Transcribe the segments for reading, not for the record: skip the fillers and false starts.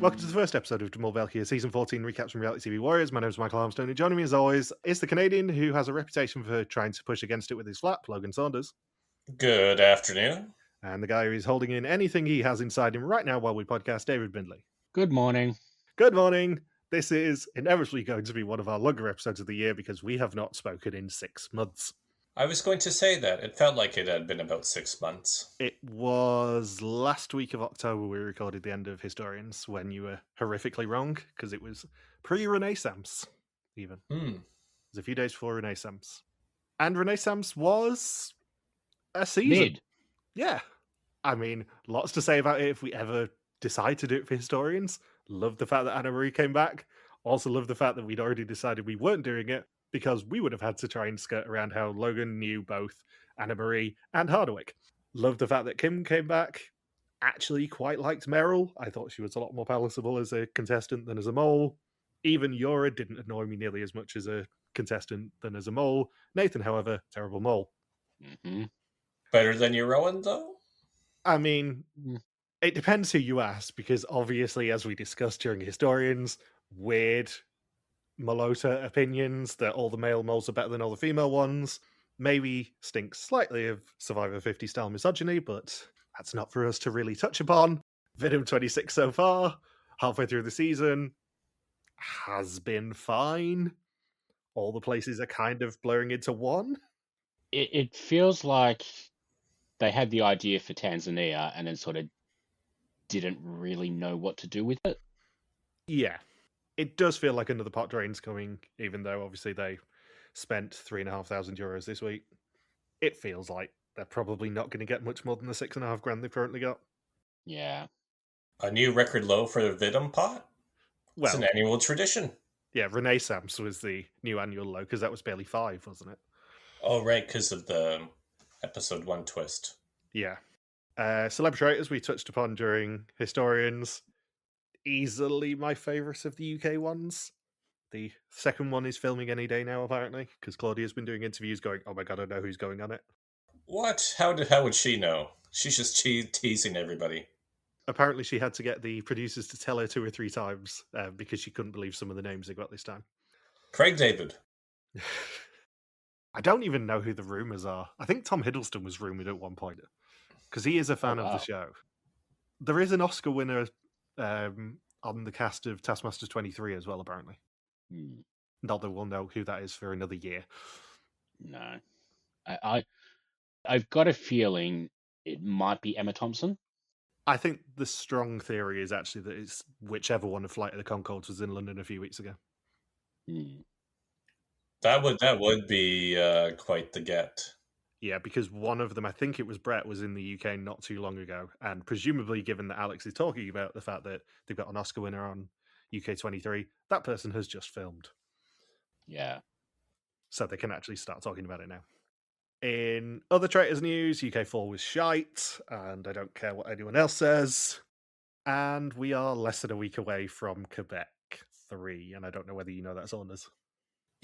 Welcome to the first episode of Mol België, Season 14 Recaps from Reality TV Warriors. My name is Michael Armstrong, and joining me as always is the Canadian who has a reputation for trying to push against it with his flap, Logan Saunders. Good afternoon. And the guy who is holding in anything he has inside him right now while we podcast, David Bindley. Good morning. Good morning. This is inevitably going to be one of our longer episodes of the year because we have not spoken in 6 months. I was going to say that. It felt like it had been about 6 months. It was last week of October we recorded the end of Historians when you were horrifically wrong because it was pre-Renaissance, even. It was a few days before Renaissance. And Renaissance was a season. Mid. Yeah. I mean, lots to say about it if we ever decide to do it for Historians. Love the fact that Anna Marie came back. Also love the fact that we'd already decided we weren't doing it because we would have had to try and skirt around how Logan knew both Anna Marie and Hardwick. Love the fact that Kim came back. Actually quite liked Meryl. I thought she was a lot more palatable as a contestant than as a mole. Even Yora didn't annoy me nearly as much as a contestant than as a mole. Nathan, however, terrible mole. Mm-hmm. Better than your Rowan, though? I mean, it depends who you ask, because obviously, as we discussed during Historians, weird Malota opinions that all the male moles are better than all the female ones maybe stinks slightly of Survivor 50 style misogyny, but that's not for us to really touch upon. Vidum 26 so far, halfway through the season, has been fine. All the places are kind of blurring into one. It feels like they had the idea for Tanzania and then sort of didn't really know what to do with it. Yeah. It does feel like another pot drain's coming, even though obviously they spent €3,500 this week. It feels like they're probably not going to get much more than the $6,500 they've currently got. Yeah. A new record low for the Vidum pot? It's an annual tradition. Yeah, Renaissance was the new annual low, because that was barely 5, wasn't it? Oh, right, because of the episode 1 twist. Yeah. Celebrators we touched upon during Historians. Easily my favourite of the UK ones. The second one is filming any day now, apparently, because Claudia's been doing interviews going, oh my god, I know who's going on it. What? How would she know? She's just teasing everybody. Apparently she had to get the producers to tell her 2 or 3 times because she couldn't believe some of the names they got this time. Craig David. I don't even know who the rumours are. I think Tom Hiddleston was rumoured at one point, because he is a fan of the show. There is an Oscar winner on the cast of Taskmasters 23 as well, apparently. Not that we'll know who that is for another year. No. I've got a feeling it might be Emma Thompson. I think the strong theory is actually that it's whichever one of Flight of the Conchords was in London a few weeks ago. That would be quite the get. Yeah, because one of them, I think it was Brett, was in the UK not too long ago, and presumably, given that Alex is talking about the fact that they've got an Oscar winner on UK 23, that person has just filmed. Yeah. So they can actually start talking about it now. In other Traitors news, UK 4 was shite, and I don't care what anyone else says. And we are less than a week away from Quebec 3, and I don't know whether you know that, Saunders.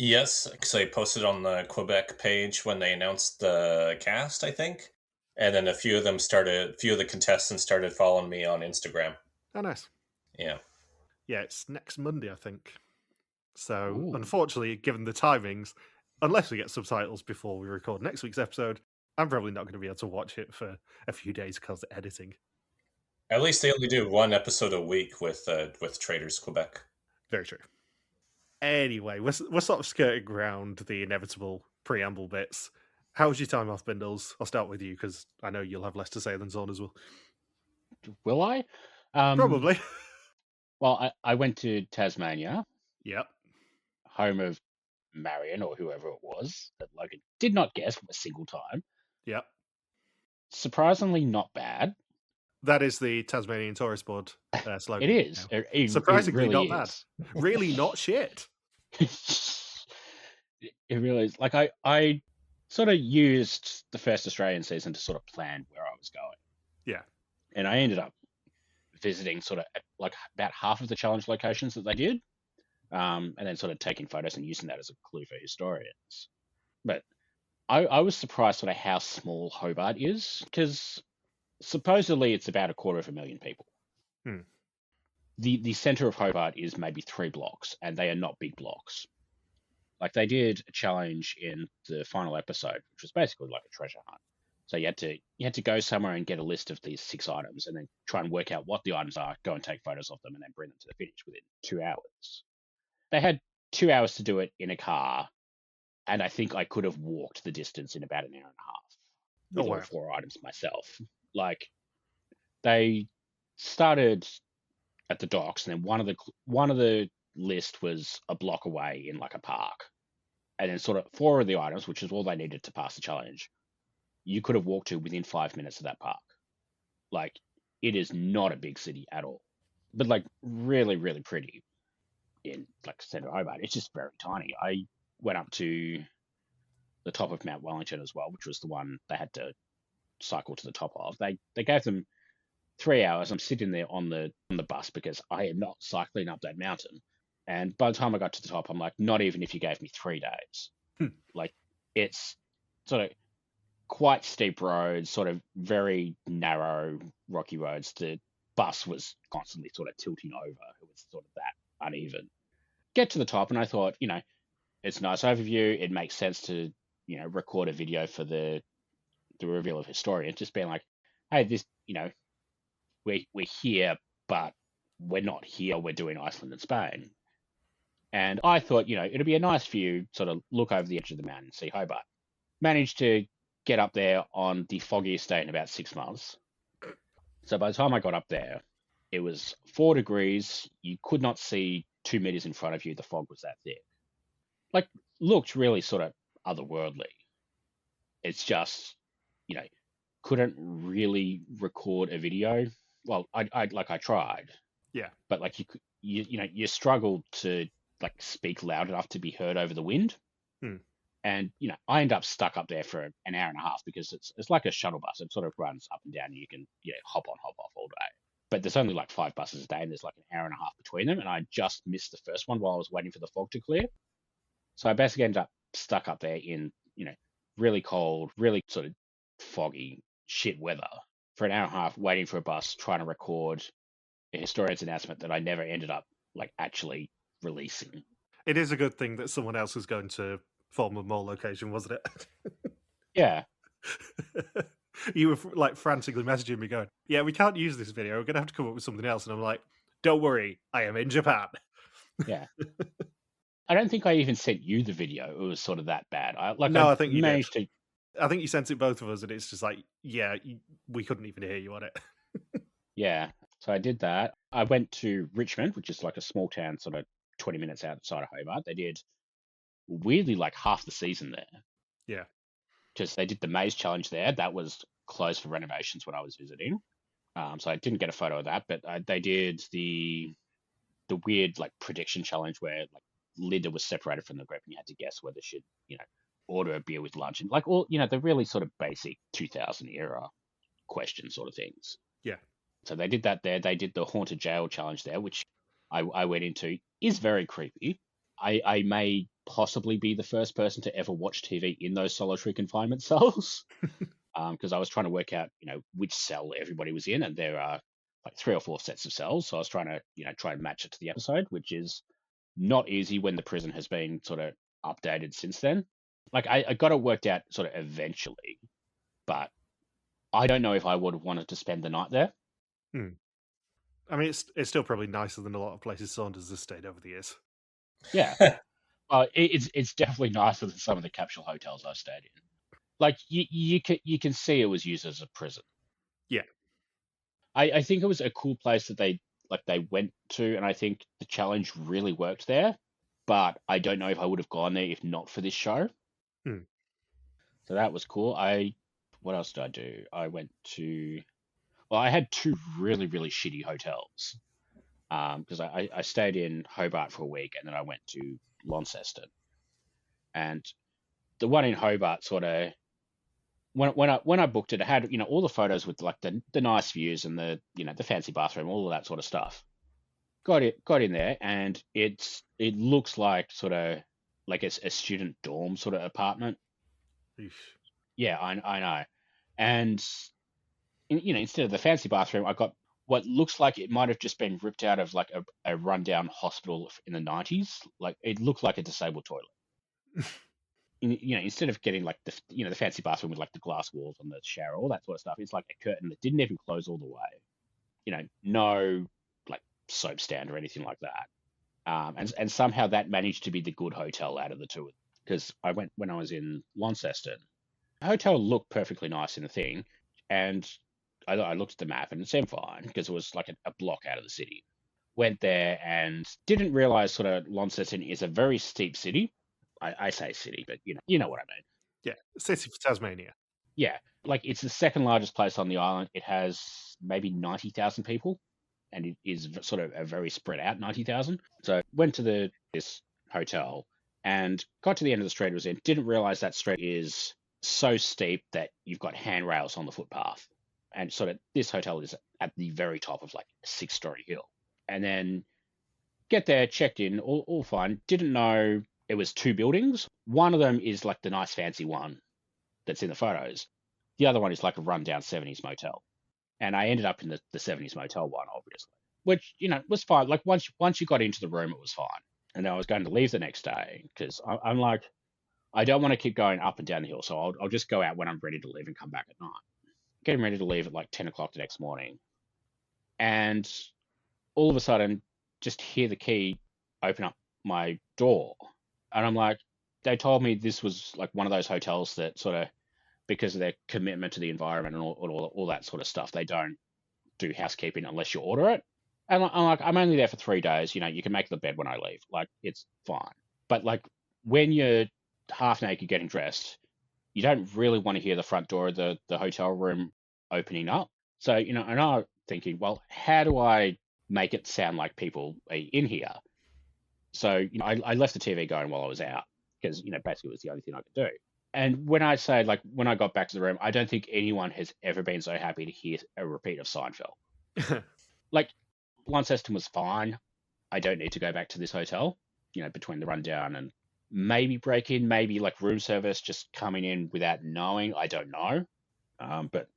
Yes, because I posted on the Quebec page when they announced the cast, I think. And then a few of the contestants started following me on Instagram. Oh, nice. Yeah. Yeah, it's next Monday, I think. So, unfortunately, given the timings, unless we get subtitles before we record next week's episode, I'm probably not going to be able to watch it for a few days because of editing. At least they only do one episode a week with Traitors Quebec. Very true. Anyway, we're sort of skirting around the inevitable preamble bits. How was your time off, Bindles? I'll start with you because I know you'll have less to say than Saunders will. Will I? Probably. Well, I went to Tasmania. Yep. Home of Marion or whoever it was that Logan did not guess from a single time. Yep. Surprisingly not bad. That is the Tasmanian Tourist Board slogan. It is. Surprisingly it really not is. bad. Really not shit. It really is. Like I sort of used the first Australian season to sort of plan where I was going. Yeah. And I ended up visiting sort of like about half of the challenge locations that they did. And then sort of taking photos and using that as a clue for historians. But I was surprised sort of how small Hobart is, because supposedly it's about 250,000 people. the center of Hobart is maybe 3 blocks, and they are not big blocks. Like they did a challenge in the final episode, which was basically like a treasure hunt. So you had to go somewhere and get a list of these 6 items, and then try and work out what the items are, go and take photos of them, and then bring them to the finish within 2 hours. They had 2 hours to do it in a car, and I think I could have walked the distance in about an hour and a half with all 4 items myself. Like they started at the docks, and then one of the list was a block away in like a park, and then sort of 4 of the items, which is all they needed to pass the challenge, you could have walked to within 5 minutes of that park. Like it is not a big city at all, but like really, really pretty in like centre Hobart. It's just very tiny. I went up to the top of Mount Wellington as well, which was the one they had to cycle to the top of. They gave them 3 hours. I'm sitting there on the bus because I am not cycling up that mountain. And by the time I got to the top, I'm like, not even if you gave me 3 days. Like it's sort of quite steep roads, sort of very narrow, rocky roads. The bus was constantly sort of tilting over. It was sort of that uneven. Get to the top, and I thought, it's a nice overview. It makes sense to, record a video for the reveal of historian. Just being like, hey, this, we're here, but we're not here. We're doing Iceland and Spain. And I thought, it'd be a nice view, sort of look over the edge of the mountain and see Hobart. Managed to get up there on the foggiest day in about 6 months. So by the time I got up there, it was 4 degrees. You could not see 2 meters in front of you. The fog was that thick. Like, looked really sort of otherworldly. It's just, couldn't really record a video. Well, I tried. Yeah. But like you struggled to like speak loud enough to be heard over the wind. And I end up stuck up there for an hour and a half because it's like a shuttle bus. It sort of runs up and down, and you can hop on, hop off all day. But there's only like 5 buses a day, and there's like an hour and a half between them. And I just missed the first one while I was waiting for the fog to clear. So I basically ended up stuck up there in really cold, really sort of foggy, shit weather for an hour and a half, waiting for a bus, trying to record a historian's announcement that I never ended up like actually releasing. It is a good thing that someone else was going to form a mole location, wasn't it? Yeah. You were like frantically messaging me going, yeah, we can't use this video. We're going to have to come up with something else. And I'm like, don't worry, I am in Japan. Yeah. I don't think I even sent you the video. It was sort of that bad. I think you managed did. I think you sent it both of us, and it's just like, yeah, we couldn't even hear you on it. Yeah. So I did that. I went to Richmond, which is like a small town, sort of 20 minutes outside of Hobart. They did weirdly like half the season there. Yeah. Because they did the maze challenge there. That was closed for renovations when I was visiting. So I didn't get a photo of that, but they did the weird like prediction challenge where like Linda was separated from the group and you had to guess whether she'd, order a beer with lunch and like all, the really sort of basic 2000 era question sort of things. Yeah. So they did that there. They did the haunted jail challenge there, which I went into. Is very creepy. I may possibly be the first person to ever watch TV in those solitary confinement cells. Because I was trying to work out, which cell everybody was in, and there are like 3 or 4 sets of cells. So I was trying to, try and match it to the episode, which is not easy when the prison has been sort of updated since then. Like I got it worked out sort of eventually, but I don't know if I would have wanted to spend the night there. I mean, it's still probably nicer than a lot of places Saunders has stayed over the years. Yeah. It's definitely nicer than some of the capsule hotels I've stayed in. Like you can see it was used as a prison. Yeah. I think it was a cool place that they went to, and I think the challenge really worked there. But I don't know if I would have gone there if not for this show. So that was cool. What else did I do? I went to, I had 2 really, really shitty hotels. Because I stayed in Hobart for a week, and then I went to Launceston. And the one in Hobart sort of, when I booked it, it had all the photos with like the nice views and the the fancy bathroom, all of that sort of stuff. Got in there, and it looks like sort of like a student dorm sort of apartment. Eesh. Yeah, I know. And instead of the fancy bathroom, I got what looks like it might have just been ripped out of like a rundown hospital in the 90s. Like it looked like a disabled toilet. Instead of getting like the fancy bathroom with like the glass walls on the shower, all that sort of stuff, it's like a curtain that didn't even close all the way. No like soap stand or anything like that. And somehow that managed to be the good hotel out of the two. Because I went when I was in Launceston. The hotel looked perfectly nice in the thing, and I looked at the map and it seemed fine because it was like a block out of the city. Went there and didn't realize sort of Launceston is a very steep city. I say city, but you know what I mean. Yeah, city for Tasmania. Yeah, like it's the second largest place on the island. It has maybe 90,000 people, and it is sort of a very spread out 90,000. So went to this hotel and got to the end of the street it was in. Didn't realize that street is so steep that you've got handrails on the footpath, and sort of this hotel is at the very top of like a 6-story hill. And then get there, checked in, all fine. Didn't know it was 2 buildings. One of them is like the nice fancy one that's in the photos. The other one is like a rundown 70s motel. And I ended up in the 70s motel one, obviously, which, was fine. Like once you got into the room, it was fine. And then I was going to leave the next day because I'm like, I don't want to keep going up and down the hill. So I'll just go out when I'm ready to leave and come back at night. Getting ready to leave at like 10 o'clock the next morning. And all of a sudden, just hear the key open up my door. And I'm like, they told me this was like one of those hotels that sort of, because of their commitment to the environment and all that sort of stuff, they don't do housekeeping unless you order it. And I'm like, I'm only there for 3 days. You can make the bed when I leave. Like, it's fine. But like when you're half naked getting dressed, you don't really want to hear the front door of the hotel room opening up. So, and I'm thinking, well, how do I make it sound like people are in here? So, I left the TV going while I was out because, basically it was the only thing I could do. And when I say, like, when I got back to the room, I don't think anyone has ever been so happy to hear a repeat of Seinfeld. Like, Launceston was fine. I don't need to go back to this hotel, between the rundown and maybe break in, maybe like room service just coming in without knowing. I don't know. But,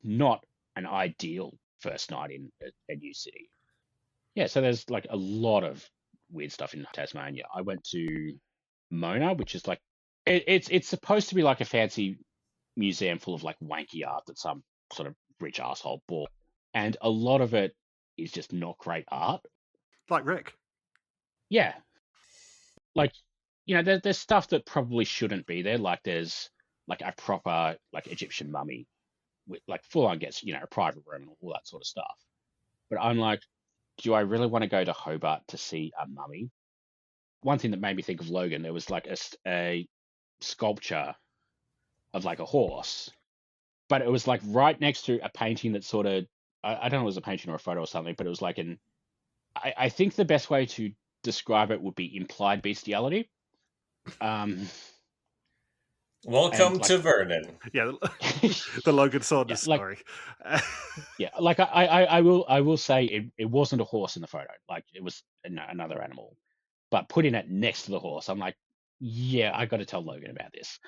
not an ideal first night in a new city. Yeah, so there's like a lot of weird stuff in Tasmania. I went to Mona, which is like, it's supposed to be like a fancy museum full of like wanky art that some sort of rich asshole bought. And a lot of it is just not great art. Like Rick. Yeah. Like, there's stuff that probably shouldn't be there. Like there's like a proper like Egyptian mummy with like full on gets, a private room and all that sort of stuff. But I'm like, do I really want to go to Hobart to see a mummy? One thing that made me think of Logan, there was like a sculpture of like a horse, but it was like right next to a painting that sort of, I don't know if it was a painting or a photo or something, but it was like I think the best way to describe it would be implied bestiality. Welcome like, to Vernon. Yeah, the Logan Saunders story. Yeah, like I will say it wasn't a horse in the photo. Like it was another animal, but putting it next to the horse, I'm like, yeah, I got to tell Logan about this.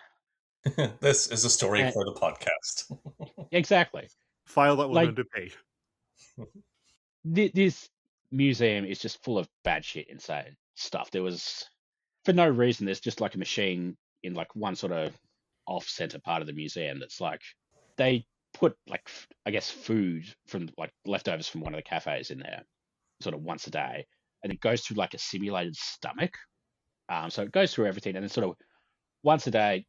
This is a story for the podcast. Exactly. File that one under P. This museum is just full of bad shit, insane stuff. There was, for no reason, there's just like a machine in like one sort of off-center part of the museum that's like, they put like, I guess, food from like leftovers from one of the cafes in there sort of once a day. And it goes through like a simulated stomach. So it goes through everything and then sort of once a day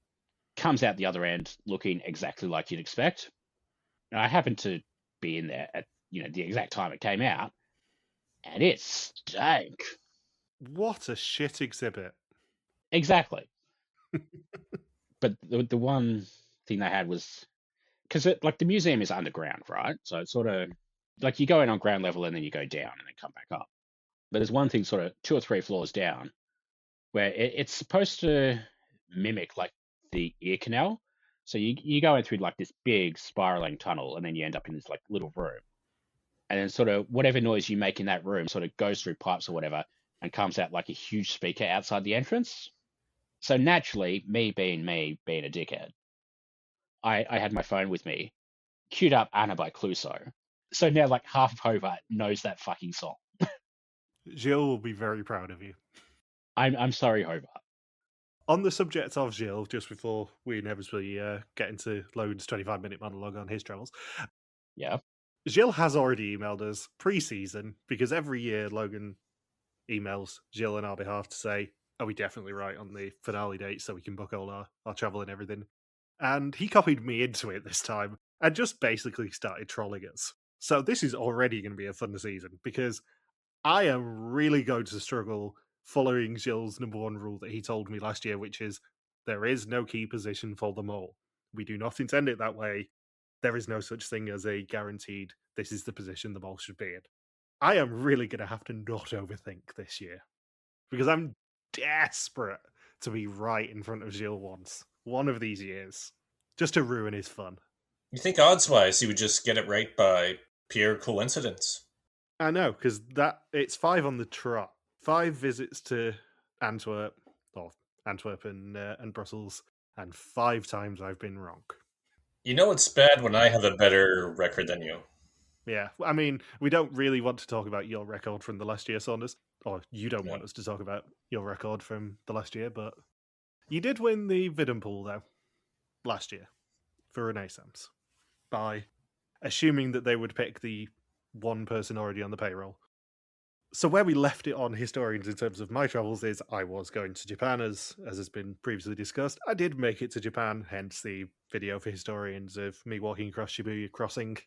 comes out the other end looking exactly like you'd expect. And I happened to be in there at, the exact time it came out and it stank. What a shit exhibit. Exactly. But the one thing they had was, because like the museum is underground, right? So it's sort of like you go in on ground level and then you go down and then come back up. But there's one thing sort of 2 or 3 floors down where it's supposed to mimic like the ear canal. So you go in through like this big spiraling tunnel and then you end up in this like little room. And then sort of whatever noise you make in that room sort of goes through pipes or whatever and comes out like a huge speaker outside the entrance. So naturally, me being a dickhead, I had my phone with me, queued up Anna by Clouseau, So now, like, half of Hobart knows that fucking song. Gilles will be very proud of you. I'm sorry, Hobart. On the subject of Gilles, just before we inevitably get into Logan's 25-minute monologue on his travels, Yeah. Gilles has already emailed us pre-season, because every year Logan emails Gilles on our behalf to say, are we definitely right on the finale date so we can book all our travel and everything? And he copied me into it this time and just basically started trolling us. So this is already going to be a fun season, because I am really going to struggle following Gilles' number one rule that he told me last year, which is there is no key position for them all. We do not intend it that way. There is no such thing as a guaranteed, this is the position the mole should be in. I am really going to have to not overthink this year, because I'm desperate to be right in front of Gilles once, one of these years, just to ruin his fun. You think odds-wise he would just get it right by pure coincidence? I know, because it's 5 on the trot. 5 visits to Antwerp, or Antwerp and Brussels, and 5 times I've been wrong. You know it's bad when I have a better record than you. Yeah, I mean, we don't really want to talk about your record from the last year, Saunders, or you don't want us to talk about your record from the last year, but you did win the Vidden pool, though, last year, for Renaissance, by assuming that they would pick the one person already on the payroll. So where we left it on Historians in terms of my travels is I was going to Japan, as has been previously discussed. I did make it to Japan, hence the video for Historians of me walking across Shibuya Crossing,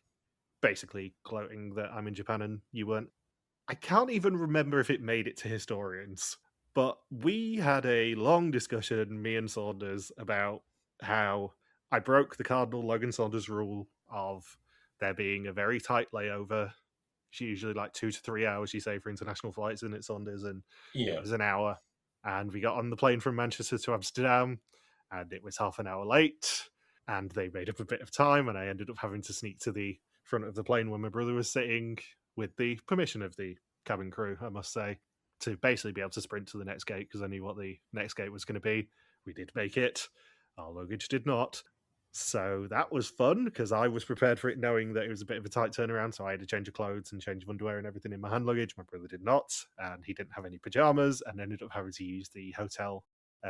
basically gloating that I'm in Japan and you weren't. I can't even remember if it made it to Historians, but we had a long discussion, me and Saunders, about how I broke the cardinal Logan Saunders rule of there being a very tight layover. It's usually like 2 to 3 hours, you say, for international flights, and it's Saunders, and it was an hour. And we got on the plane from Manchester to Amsterdam, and it was half an hour late, and they made up a bit of time, and I ended up having to sneak to the front of the plane where my brother was sitting, with the permission of the cabin crew, I must say, to basically be able to sprint to the next gate, because I knew what the next gate was going to be. We did make it. Our luggage did not. So that was fun, because I was prepared for it knowing that it was a bit of a tight turnaround, so I had a change of clothes and change of underwear and everything in my hand luggage. My brother did not, and he didn't have any pajamas, and ended up having to use the hotel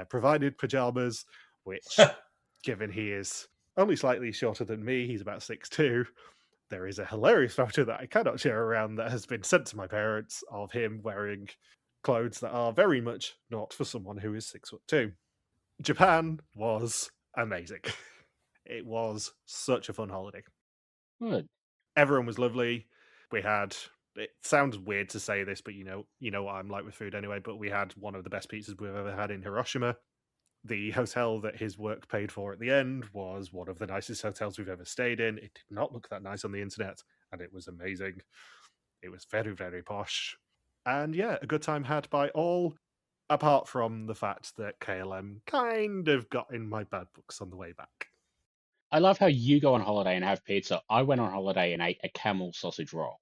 provided pajamas, which, given he is only slightly shorter than me, he's about 6'2", there is a hilarious photo that I cannot share around that has been sent to my parents of him wearing clothes that are very much not for someone who is 6'2". Japan was amazing. It was such a fun holiday. Good. Everyone was lovely. We had, it sounds weird to say this, but you know what I'm like with food anyway, but we had one of the best pizzas we've ever had in Hiroshima. The hotel that his work paid for at the end was one of the nicest hotels we've ever stayed in. It did not look that nice on the internet, and it was amazing. It was very, very posh. And yeah, a good time had by all, apart from the fact that KLM kind of got in my bad books on the way back. I love how you go on holiday and have pizza. I went on holiday and ate a camel sausage roll.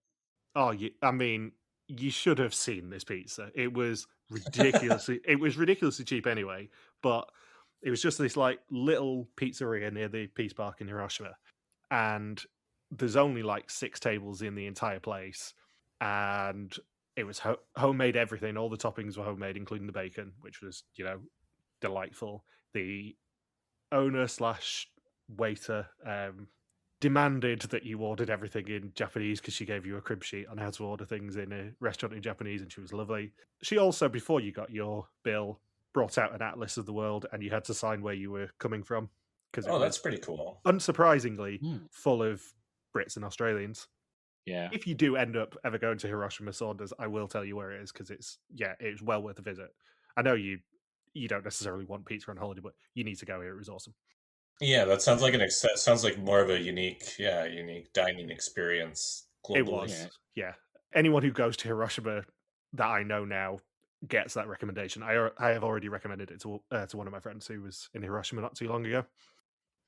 Oh, I mean, you should have seen this pizza. It was ridiculously, it was ridiculously cheap anyway, but it was just this like little pizzeria near the Peace Park in Hiroshima, and there's only like 6 tables in the entire place, and it was homemade everything. All the toppings were homemade, including the bacon, which was delightful. The owner slash waiter demanded that you ordered everything in Japanese, because she gave you a crib sheet on how to order things in a restaurant in Japanese, and she was lovely. She also, before you got your bill, brought out an atlas of the world, and you had to sign where you were coming from, because that's pretty cool. Unsurprisingly, full of Brits and Australians. Yeah. If you do end up ever going to Hiroshima, Saunders, I will tell you where it is, because it's well worth a visit. I know you don't necessarily want pizza on holiday, but you need to go here. It was awesome. Yeah, that sounds like sounds like more of a unique dining experience globally. It was, yeah. Anyone who goes to Hiroshima that I know now gets that recommendation. I have already recommended it to one of my friends who was in Hiroshima not too long ago.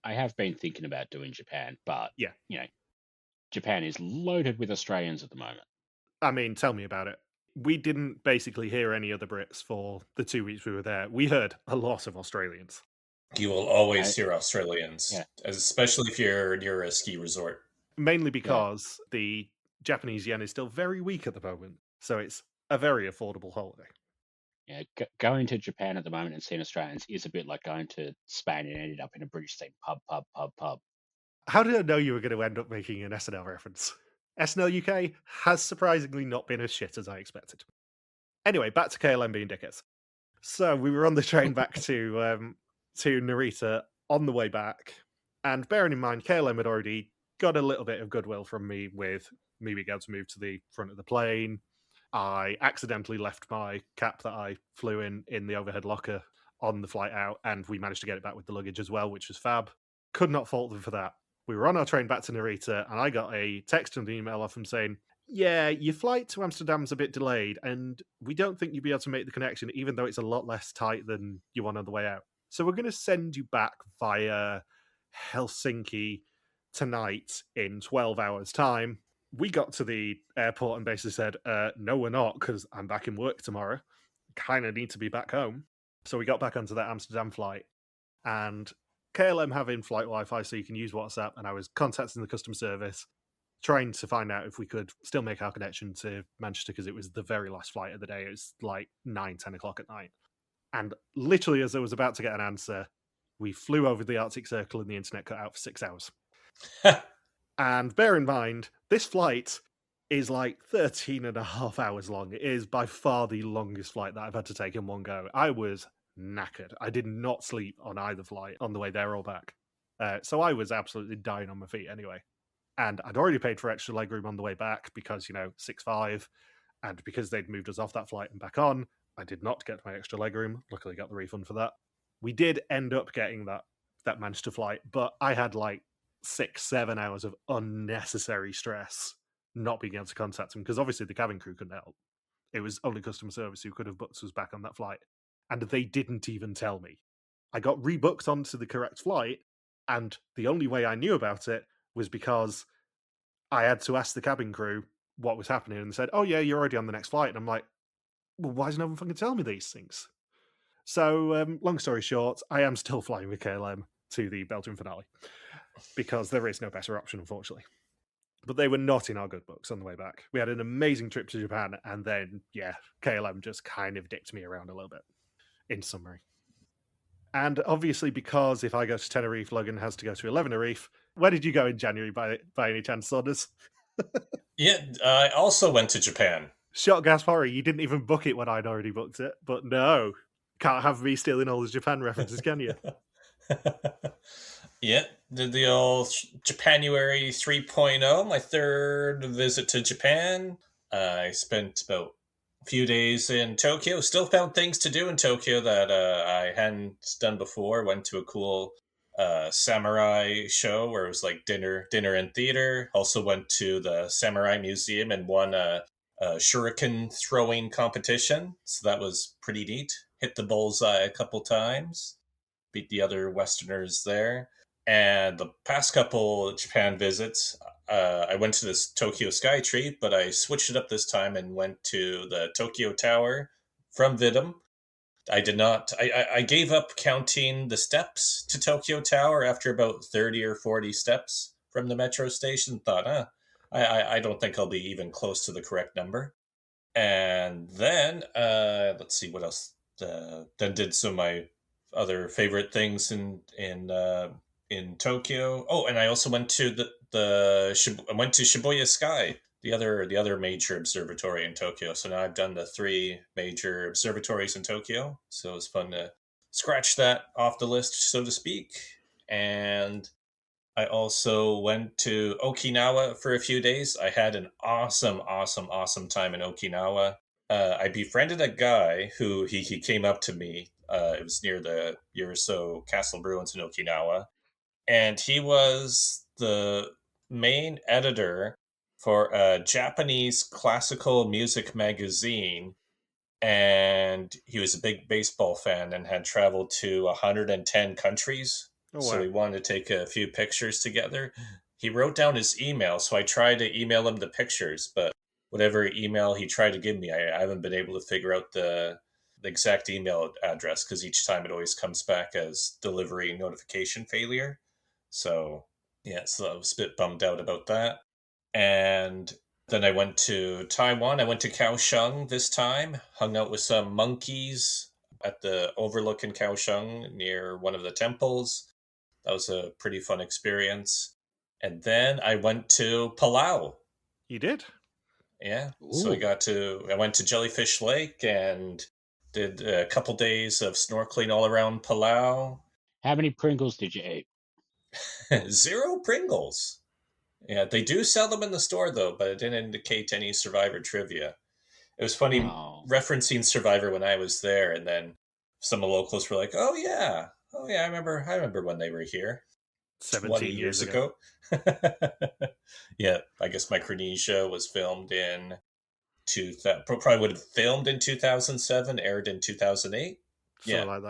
I have been thinking about doing Japan, but yeah, Japan is loaded with Australians at the moment. I mean, tell me about it. We didn't basically hear any other Brits for the 2 weeks we were there. We heard a lot of Australians. You will always hear Australians, especially if you're near a ski resort. Mainly because the Japanese yen is still very weak at the moment, so it's a very affordable holiday. Yeah, going to Japan at the moment and seeing Australians is a bit like going to Spain and ended up in a British themed pub. How did I know you were going to end up making an SNL reference? SNL UK has surprisingly not been as shit as I expected. Anyway, back to KLM being dickheads. So we were on the train back to Narita on the way back, and bearing in mind KLM had already got a little bit of goodwill from me with me being able to move to the front of the plane. I accidentally left my cap that I flew in the overhead locker on the flight out, and we managed to get it back with the luggage as well, which was fab. Could not fault them for that. We were on our train back to Narita, and I got a text and an email off them saying, yeah, your flight to Amsterdam's a bit delayed, and we don't think you'll be able to make the connection, even though it's a lot less tight than you want on the way out. So we're going to send you back via Helsinki tonight in 12 hours' time. We got to the airport and basically said, no, we're not, because I'm back in work tomorrow. Kind of need to be back home. So we got back onto that Amsterdam flight, and KLM have in-flight Wi-Fi, so you can use WhatsApp, and I was contacting the customer service, trying to find out if we could still make our connection to Manchester, because it was the very last flight of the day. It was like 9-10 o'clock at night. And literally as I was about to get an answer, we flew over the Arctic Circle and the internet cut out for 6 hours. And bear in mind, this flight is like 13 and a half hours long. It is by far the longest flight that I've had to take in one go. I was knackered. I did not sleep on either flight on the way there or back. So I was absolutely dying on my feet anyway. And I'd already paid for extra legroom on the way back because, 6.5, and because they'd moved us off that flight and back on, I did not get my extra legroom. Luckily got the refund for that. We did end up getting that Manchester flight, but I had like 6-7 hours of unnecessary stress not being able to contact them, because obviously the cabin crew couldn't help. It was only customer service who could have booked us back on that flight, and they didn't even tell me. I got rebooked onto the correct flight, and the only way I knew about it was because I had to ask the cabin crew what was happening, and they said, oh yeah, you're already on the next flight. And I'm like, well, why does no one fucking tell me these things? So long story short, I am still flying with KLM to the Belgian finale, because there is no better option, unfortunately. But they were not in our good books on the way back. We had an amazing trip to Japan, and then, yeah, KLM just kind of dicked me around a little bit, in summary. And obviously, because if I go to Tenerife, Logan has to go to 11 Tenerife. Where did you go in January by any chance, Saunders? Yeah, I also went to Japan. Shot Gaspari, you didn't even book it when I'd already booked it. But no, can't have me stealing all the Japan references, can you? Yeah, did the old Japanuary 3.0, my third visit to Japan. I spent about a few days in Tokyo. Still found things to do in Tokyo that I hadn't done before. Went to a cool samurai show where it was like dinner and theater. Also went to the Samurai Museum and won a shuriken throwing competition. So that was pretty neat. Hit the bullseye a couple times. Beat the other Westerners there. And the past couple Japan visits, I went to this Tokyo Skytree, but I switched it up this time and went to the Tokyo Tower from Vidum. I did not. I gave up counting the steps to Tokyo Tower after about 30 or 40 steps from the metro station. Thought, I don't think I'll be even close to the correct number. And then, let's see what else. Then did some of my other favorite things in Tokyo. Oh, and I also went to I went to Shibuya Sky, the other major observatory in Tokyo. So now I've done the 3 major observatories in Tokyo. So it's fun to scratch that off the list, so to speak. And I also went to Okinawa for a few days. I had an awesome time in Okinawa. I befriended a guy who he came up to me. It was near the Uriso Castle ruins in Okinawa. And he was the main editor for a Japanese classical music magazine. And he was a big baseball fan and had traveled to 110 countries. Oh, So wow. we wanted to take a few pictures together. He wrote down his email, so I tried to email him the pictures, but whatever email he tried to give me, I haven't been able to figure out the exact email address, because each time it always comes back as delivery notification failure. So, yeah, so I was a bit bummed out about that. And Then I went to Taiwan. I went to Kaohsiung this time, hung out with some monkeys at the overlook in Kaohsiung near one of the temples. That was a pretty fun experience. And then I went to Palau. You did? Yeah. So I went to Jellyfish Lake and did a couple days of snorkeling all around Palau. How many Pringles did you eat? 0 Pringles. Yeah, they do sell them in the store though, but it didn't indicate any Survivor trivia. It was funny referencing Survivor when I was there, and then some of the locals were like, "Oh yeah, I remember when they were here, 17 years ago." Yeah, I guess Micronesia was filmed in probably would have filmed in 2007, aired in 2008. Something like that,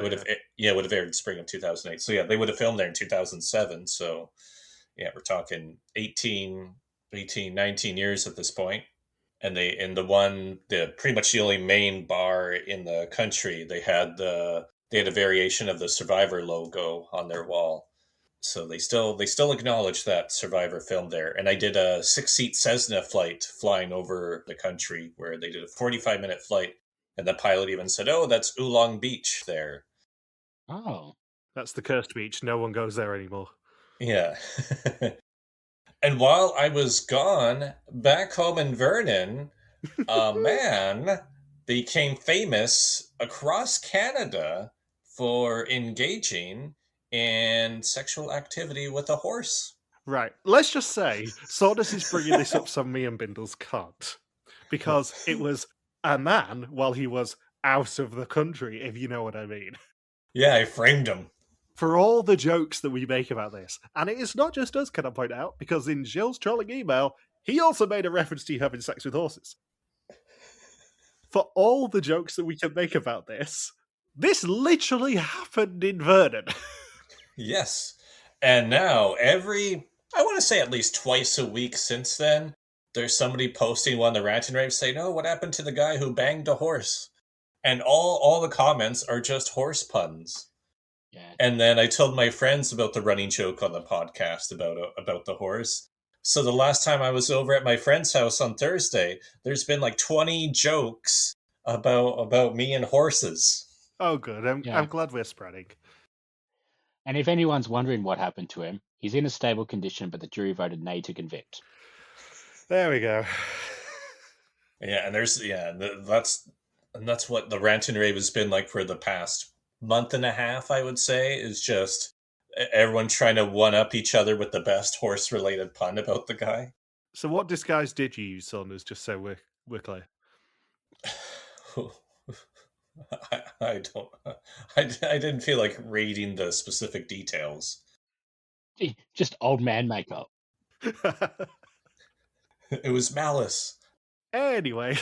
it would have aired in spring of 2008. So yeah, they would have filmed there in 2007. So yeah, we're talking 18, 19 years at this point. And pretty much the only main bar in the country, they had a variation of the Survivor logo on their wall. So they still acknowledge that Survivor filmed there. And I did a 6-seat Cessna flight flying over the country where they did a 45-minute flight. And the pilot even said, "Oh, that's Oolong Beach there." Oh. That's the cursed beach. No one goes there anymore. Yeah. And while I was gone, back home in Vernon, a man became famous across Canada for engaging in sexual activity with a horse. Right. Let's just say Saunders is bringing this up so me and Bindles can't. Because it was a man while he was out of the country, if you know what I mean. Yeah, I framed him. For all the jokes that we make about this, and it is not just us, can I point out, because in Gilles' trolling email, he also made a reference to you having sex with horses. For all the jokes that we can make about this literally happened in Vernon. Yes. And now I want to say at least twice a week since then, there's somebody posting one of the rant and rave saying, "Oh, what happened to the guy who banged a horse?" And all the comments are just horse puns. Yeah. And then I told my friends about the running joke on the podcast about the horse. So the last time I was over at my friend's house on Thursday, there's been like 20 jokes about me and horses. Oh, good. I'm glad we're spreading. And if anyone's wondering what happened to him, he's in a stable condition, but the jury voted nay to convict. There we go. Yeah, and that's what the rant and rave has been like for the past month and a half, I would say, is just everyone trying to one-up each other with the best horse-related pun about the guy. So what disguise did you use, Saunders, just so we're clear? I didn't feel like reading the specific details. Just old man makeup. It was malice. Anyway,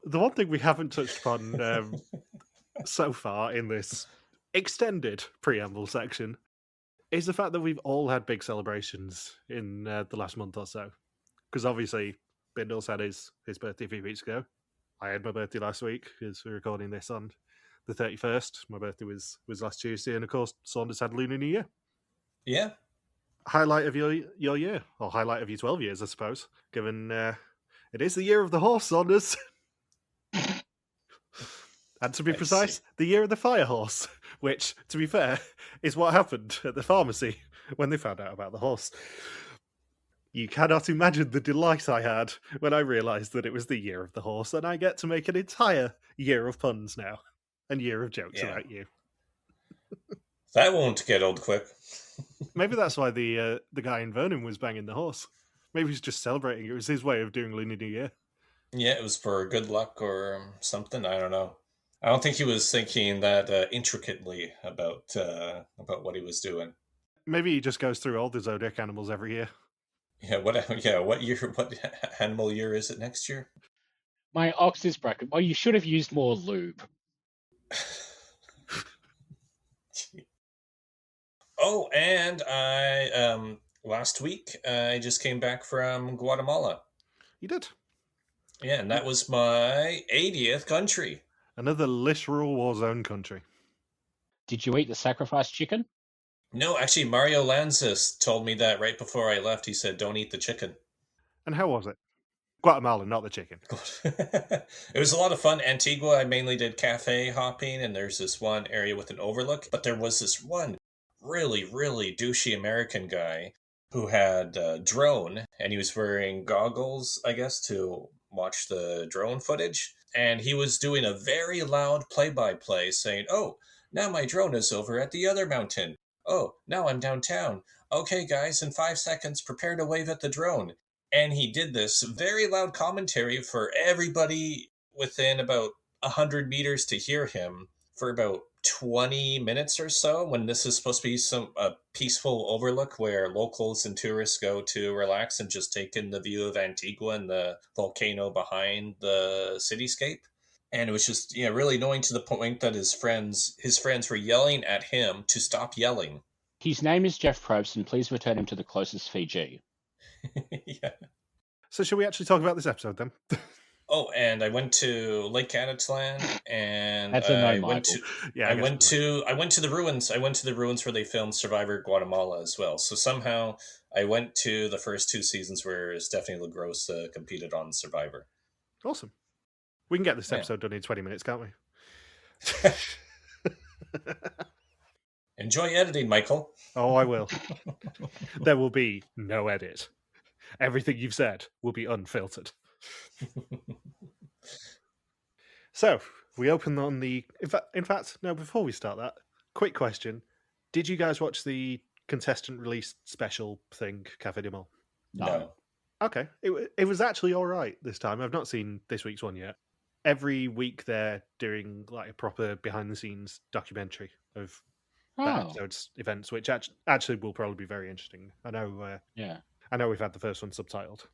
the one thing we haven't touched upon so far in this extended preamble section is the fact that we've all had big celebrations in the last month or so. Because obviously, Bindles had his birthday a few weeks ago. I had my birthday last week, because we're recording this on the 31st. My birthday was last Tuesday, and of course, Saunders had Lunar New Year. Yeah. Highlight of your year, or highlight of your 12 years, I suppose, given it is the year of the horse, Saunders. And to be precise, the year of the fire horse, which, to be fair, is what happened at the pharmacy when they found out about the horse. You cannot imagine the delight I had when I realised that it was the year of the horse, and I get to make an entire year of puns now, and year of jokes about you. That won't get old quick. Maybe that's why the guy in Vernon was banging the horse. Maybe he's just celebrating. It was his way of doing Lunar New Year. Yeah, it was for good luck or something. I don't know. I don't think he was thinking that intricately about what he was doing. Maybe he just goes through all the zodiac animals every year. Yeah. What year? What animal year is it next year? My ox is broken. Well, you should have used more lube. Oh, and I last week I just came back from Guatemala. You did? Yeah, and that was my 80th country. Another literal war zone country. Did you eat the sacrificed chicken? No, actually, Mario Lanzas told me that right before I left. He said, "Don't eat the chicken." And how was it? Guatemala, not the chicken. It was a lot of fun. Antigua, I mainly did cafe hopping, and there's this one area with an overlook. But there was this one really, really douchey American guy who had a drone, and he was wearing goggles, I guess, to watch the drone footage. And he was doing a very loud play-by-play saying, "Oh, now my drone is over at the other mountain. Oh, now I'm downtown. Okay, guys, in 5 seconds, prepare to wave at the drone." And he did this very loud commentary for everybody within about 100 meters to hear him for about 20 minutes or so, when this is supposed to be a peaceful overlook where locals and tourists go to relax and just take in the view of Antigua and the volcano behind the cityscape. And it was just, really annoying, to the point that his friends were yelling at him to stop yelling. His name is Jeff Probst, and please return him to the closest Fiji. Yeah. So shall we actually talk about this episode then? Oh, and I went to Lake Anatlan, and That's a no, I went Michael. to Yeah, I went to the ruins. I went to the ruins where they filmed Survivor Guatemala as well. So somehow I went to the first 2 seasons where Stephanie LaGrossa competed on Survivor. Awesome. We can get this Yeah. episode done in 20 minutes, can't we? Enjoy editing, Michael. Oh, I will. There will be no edit. Everything you've said will be unfiltered. So, we open on the... In fact, no, before we start that, quick question. Did you guys watch the contestant release special thing, Café de Mol? No. Okay. It was actually all right this time. I've not seen this week's one yet. Every week they're doing like a proper behind-the-scenes documentary of that episode's events, which actually will probably be very interesting. I know. Yeah. I know we've had the first one subtitled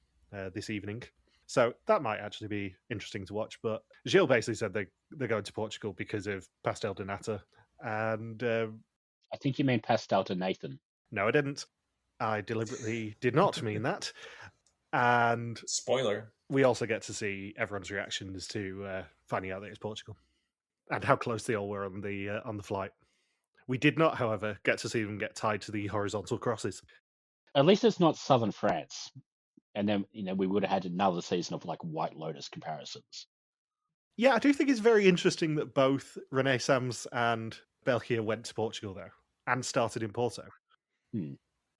this evening, so that might actually be interesting to watch. But Gilles basically said they're going to Portugal because of Pastel de Nata, and I think you mean Pastel to Nathan. no, I didn't. I deliberately did not mean that. And Spoiler. we also get to see everyone's reactions to finding out that it's Portugal and how close they all were on the flight. We did not, however, get to see them get tied to the horizontal crosses. At least it's not Southern France. And then, we would have had another season of like White Lotus comparisons. Yeah, I do think it's very interesting that both Renaissance and België went to Portugal, though, and started in Porto.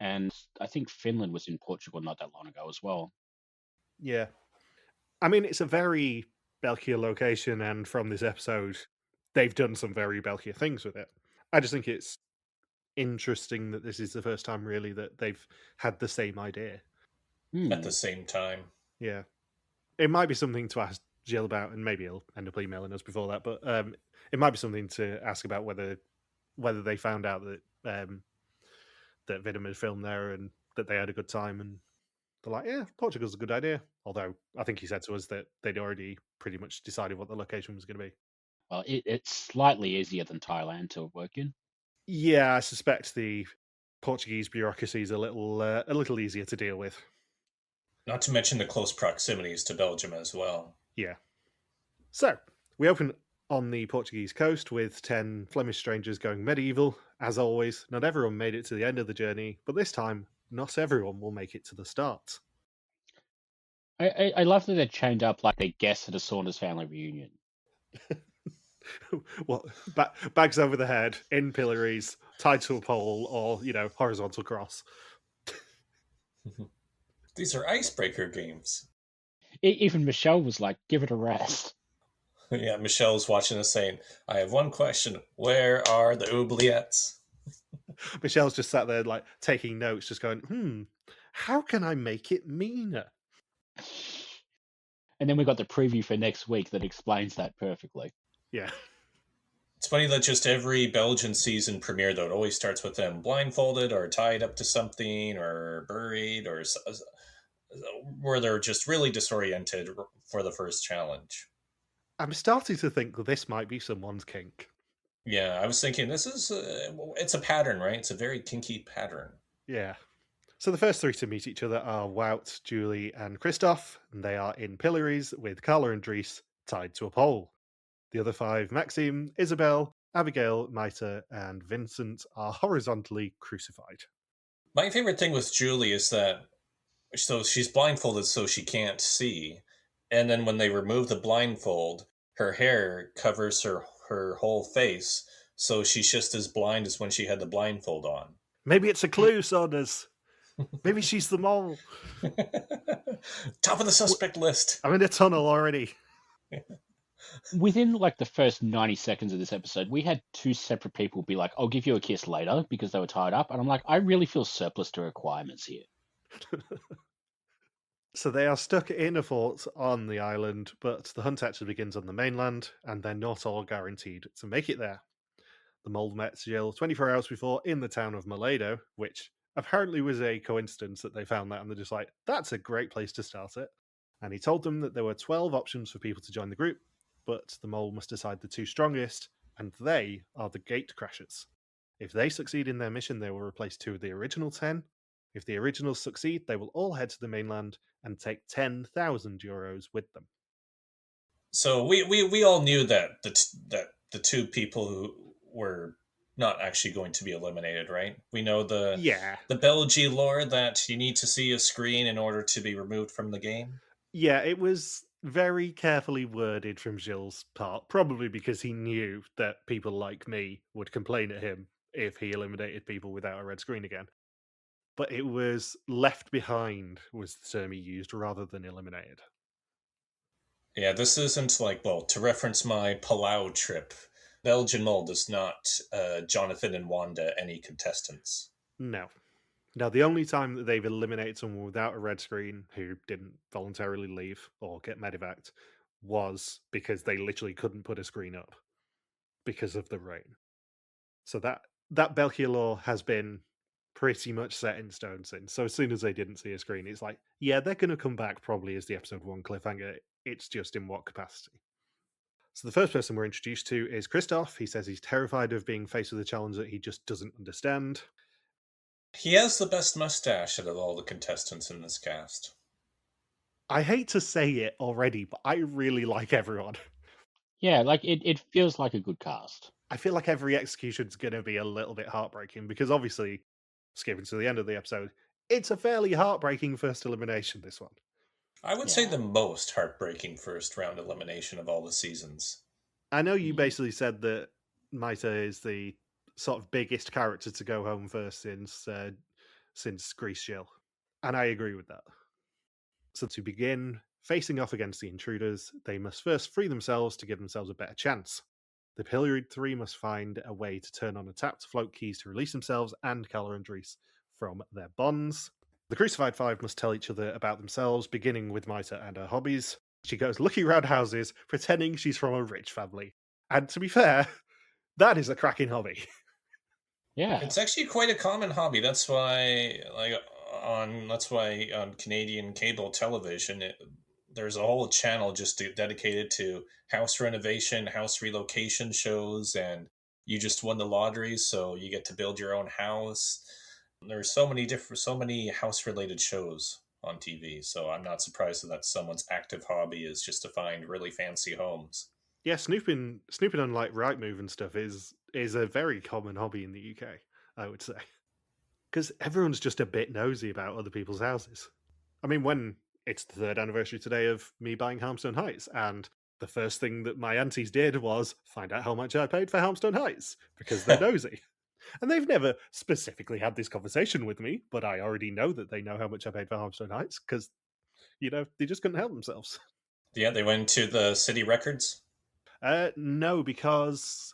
And I think Finland was in Portugal not that long ago as well. Yeah. I mean, it's a very België location, and from this episode, they've done some very België things with it. I just think it's interesting that this is the first time, really, that they've had the same idea. At the same time. Yeah. It might be something to ask Jill about, and maybe he'll end up emailing us before that, but it might be something to ask about whether they found out that that Venom had filmed there and that they had a good time, and they're like, yeah, Portugal's a good idea. Although I think he said to us that they'd already pretty much decided what the location was going to be. Well, it's slightly easier than Thailand to work in. Yeah, I suspect the Portuguese bureaucracy is a little easier to deal with. Not to mention the close proximities to Belgium as well. Yeah. So, we open on the Portuguese coast with 10 Flemish strangers going medieval. As always, not everyone made it to the end of the journey, but this time, not everyone will make it to the start. I love that they chained up like a guest at a Saunders family reunion. What? Bags over the head, in pillories, tied to a pole, or, horizontal cross. These are icebreaker games. Even Michelle was like, give it a rest. Yeah, Michelle's watching us saying, I have one question. Where are the oubliettes? Michelle's just sat there, like, taking notes, just going, how can I make it meaner? And then we got the preview for next week that explains that perfectly. Yeah. It's funny that just every Belgian season premiere, though, it always starts with them blindfolded or tied up to something or buried, or where they're just really disoriented for the first challenge. I'm starting to think that this might be someone's kink. Yeah, I was thinking this is it's a pattern, right? It's a very kinky pattern. Yeah. So the first three to meet each other are Wout, Julie, and Christoph, and they are in pillories with Carla and Dries tied to a pole. The other five, Maxime, Isabel, Abigail, Maïté, and Vincent are horizontally crucified. My favorite thing with Julie is that she's blindfolded so she can't see. And then when they remove the blindfold, her hair covers her whole face. So she's just as blind as when she had the blindfold on. Maybe it's a clue, Saunders. Maybe she's the mole. Top of the suspect list. I'm in a tunnel already. Within like the first 90 seconds of this episode, we had two separate people be like, I'll give you a kiss later, because they were tied up. And I'm like, I really feel surplus to requirements here. So they are stuck in a fort on the island, but the hunt actually begins on the mainland, and they're not all guaranteed to make it there. The mole met Jill 24 hours before in the town of Molado, which apparently was a coincidence that they found that, and they're just like, that's a great place to start it. And he told them that there were 12 options for people to join the group, but the mole must decide the two strongest, and they are the gate crashers. If they succeed in their mission, they will replace two of the original 10. If the originals succeed, they will all head to the mainland and take 10,000 euros with them. So we all knew that the two people who were not actually going to be eliminated, right? We know the België lore that you need to see a screen in order to be removed from the game. Yeah, it was very carefully worded from Gilles' part, probably because he knew that people like me would complain at him if he eliminated people without a red screen again. But it was left behind was the term he used rather than eliminated. Yeah, this isn't like, well, to reference my Palau trip, Belgian Mole does not Jonathan and Wanda any contestants. No. Now, the only time that they've eliminated someone without a red screen who didn't voluntarily leave or get medevaced was because they literally couldn't put a screen up because of the rain. So that België law has been pretty much set in stone since. So as soon as they didn't see a screen, it's like, yeah, they're going to come back probably as the episode 1 cliffhanger. It's just in what capacity. So the first person we're introduced to is Christoph. He says he's terrified of being faced with a challenge that he just doesn't understand. He has the best mustache out of all the contestants in this cast. I hate to say it already, but I really like everyone. Yeah, like it feels like a good cast. I feel like every execution's going to be a little bit heartbreaking because obviously, skipping to the end of the episode, it's a fairly heartbreaking first elimination, this one. I would say the most heartbreaking first round elimination of all the seasons. I know you basically said that Maïté is the sort of biggest character to go home first since Grease Jill, and I agree with that. So to begin facing off against the intruders, they must first free themselves to give themselves a better chance. The pilloried three must find a way to turn on a tap to float keys to release themselves and Calla and Dries from their bonds. The Crucified Five must tell each other about themselves, beginning with Maïté and her hobbies. She goes looking around houses, pretending she's from a rich family. And to be fair, that is a cracking hobby. Yeah. It's actually quite a common hobby. That's why on Canadian cable television, there's a whole channel just dedicated to house renovation, house relocation shows, and you just won the lottery, so you get to build your own house. There's so many house-related shows on TV, so I'm not surprised that someone's active hobby is just to find really fancy homes. Yeah, snooping on like Rightmove and stuff is a very common hobby in the UK, I would say. Because everyone's just a bit nosy about other people's houses. I mean, when it's the 3rd anniversary today of me buying Harmstone Heights, and the first thing that my aunties did was find out how much I paid for Harmstone Heights, because they're nosy. And they've never specifically had this conversation with me, but I already know that they know how much I paid for Harmstone Heights, because, they just couldn't help themselves. Yeah, they went to the city records? No, because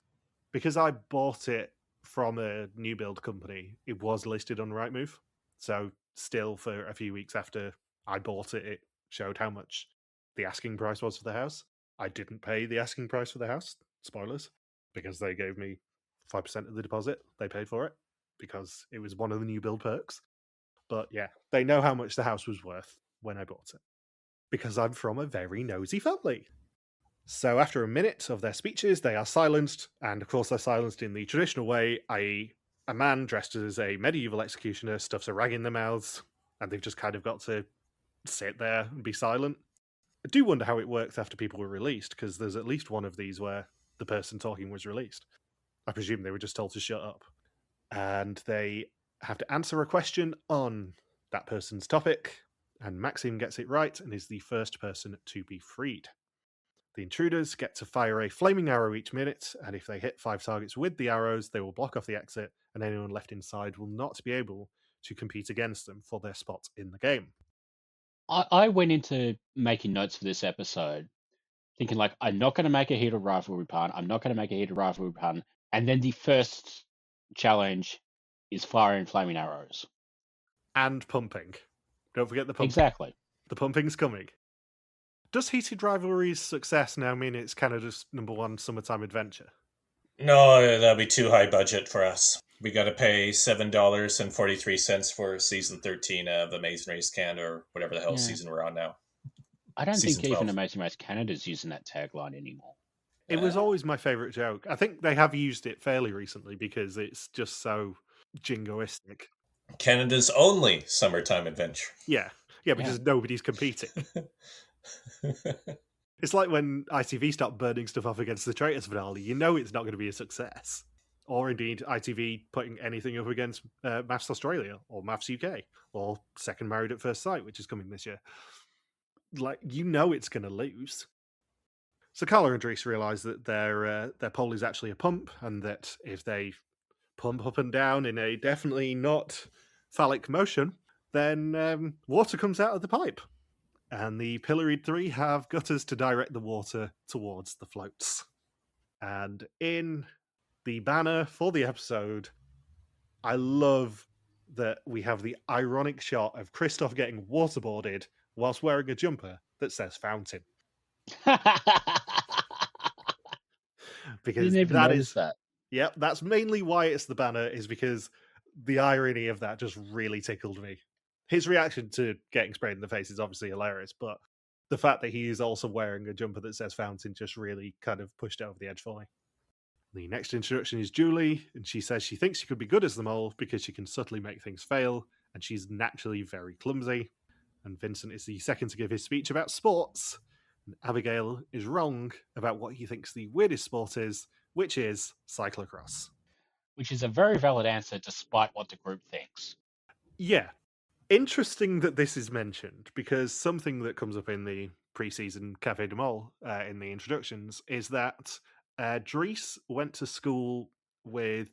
I bought it from a new build company, it was listed on Rightmove. So still for a few weeks after I bought it, it showed how much the asking price was for the house. I didn't pay the asking price for the house, spoilers, because they gave me 5% of the deposit. They paid for it because it was one of the new build perks. But yeah, they know how much the house was worth when I bought it. Because I'm from a very nosy family. So after a minute of their speeches, they are silenced, and of course they're silenced in the traditional way, i.e. a man dressed as a medieval executioner stuffs a rag in their mouths, and they've just kind of got to sit there and be silent. I do wonder how it works after people were released, because there's at least one of these where the person talking was released. I presume they were just told to shut up. And they have to answer a question on that person's topic. And Maxime gets it right and is the first person to be freed. The intruders get to fire a flaming arrow each minute, and if they hit 5 targets with the arrows, they will block off the exit, and anyone left inside will not be able to compete against them for their spot in the game. I went into making notes for this episode thinking, like, I'm not going to make a heated rivalry pun. I'm not going to make a heated rivalry pun. And then the first challenge is firing flaming arrows. And pumping. Don't forget the pumping. Exactly. The pumping's coming. Does Heated Rivalry's success now mean it's Canada's #1 summertime adventure? No, that'll be too high budget for us. We got to pay $7.43 for season 13 of Amazing Race Canada, or whatever the hell season we're on now. I don't Season think even 12. Amazing Race Canada's using that tagline anymore. It was always my favourite joke. I think they have used it fairly recently because it's just so jingoistic. Canada's only summertime adventure. Yeah, because nobody's competing. It's like when ITV stopped burning stuff off against the Traitors finale. You know it's not going to be a success. Or indeed ITV putting anything up against Maths Australia or Maths UK or Second Married at First Sight, which is coming this year. Like, you know it's going to lose. So Carla and Dries realise that their pole is actually a pump, and that if they pump up and down in a definitely not phallic motion, then water comes out of the pipe. And the Pilloried 3 have gutters to direct the water towards the floats. And in the banner for the episode, I love that we have the ironic shot of Christoph getting waterboarded whilst wearing a jumper that says fountain. Because Didn't even notice that. Yep, that's mainly why it's the banner, is because the irony of that just really tickled me. His reaction to getting sprayed in the face is obviously hilarious, but the fact that he is also wearing a jumper that says fountain just really kind of pushed it over the edge for me. The next introduction is Julie, and she says she thinks she could be good as the mole because she can subtly make things fail, and she's naturally very clumsy. And Vincent is the second to give his speech about sports, and Abigail is wrong about what he thinks the weirdest sport is, which is cyclocross. Which is a very valid answer despite what the group thinks. Yeah. Interesting that this is mentioned, because something that comes up in the pre-season Café de Mol in the introductions is that Dries went to school with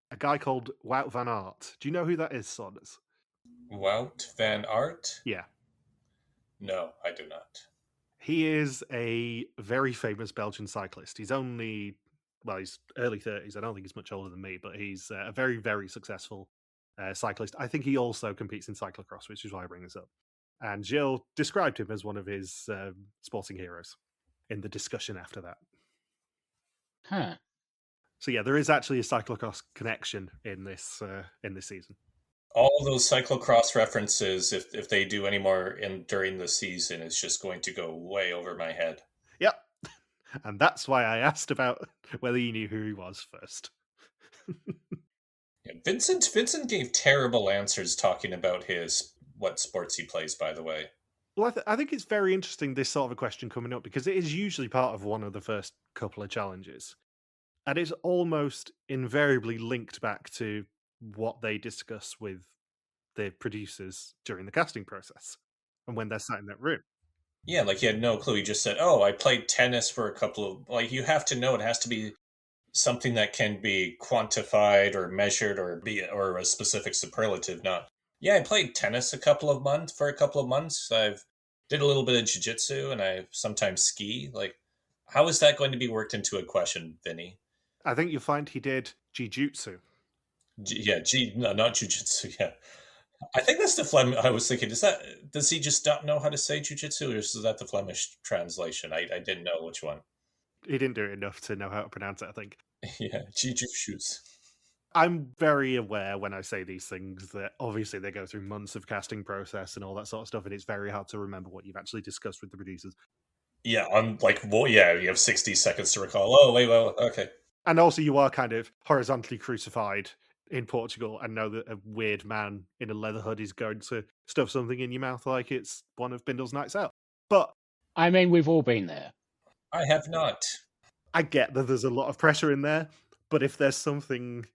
a guy called Wout van Aert. Do you know who that is, Saunders? Wout van Aert? Yeah. No, I do not. He is a very famous Belgian cyclist. He's only, he's early 30s. I don't think he's much older than me, but he's a very, very successful cyclist. I think he also competes in cyclocross, which is why I bring this up. And Gilles described him as one of his sporting heroes in the discussion after that. Huh. So yeah, there is actually a cyclocross connection in this season. All those cyclocross references, if they do any more during the season, it's just going to go way over my head. Yep. And that's why I asked about whether you knew who he was first. Yeah, Vincent gave terrible answers talking about what sports he plays, by the way. Well, I think it's very interesting, this sort of a question coming up, because it is usually part of one of the first couple of challenges. And it's almost invariably linked back to what they discuss with the producers during the casting process and when they're sat in that room. Yeah, like he had no clue. He just said, oh, I played tennis for a couple of... Like, you have to know, it has to be something that can be quantified or measured or a specific superlative, not... Yeah, I played tennis for a couple of months. I've did a little bit of jiu-jitsu, and I sometimes ski. Like, how is that going to be worked into a question, Vinny? I think you'll find he did jiu-jitsu. No, not jiu-jitsu, yeah. I think that's the Flemish. I was thinking, does he just not know how to say jiu-jitsu, or is that the Flemish translation? I didn't know which one. He didn't do it enough to know how to pronounce it, I think. Yeah, jiu-jitsu. I'm very aware when I say these things that obviously they go through months of casting process and all that sort of stuff, and it's very hard to remember what you've actually discussed with the producers. Yeah, I'm like, well, yeah, you have 60 seconds to recall. Oh, wait, well, okay. And also you are kind of horizontally crucified in Portugal and know that a weird man in a leather hood is going to stuff something in your mouth like it's one of Bindles' nights out. But I mean, we've all been there. I have not. I get that there's a lot of pressure in there, But if there's something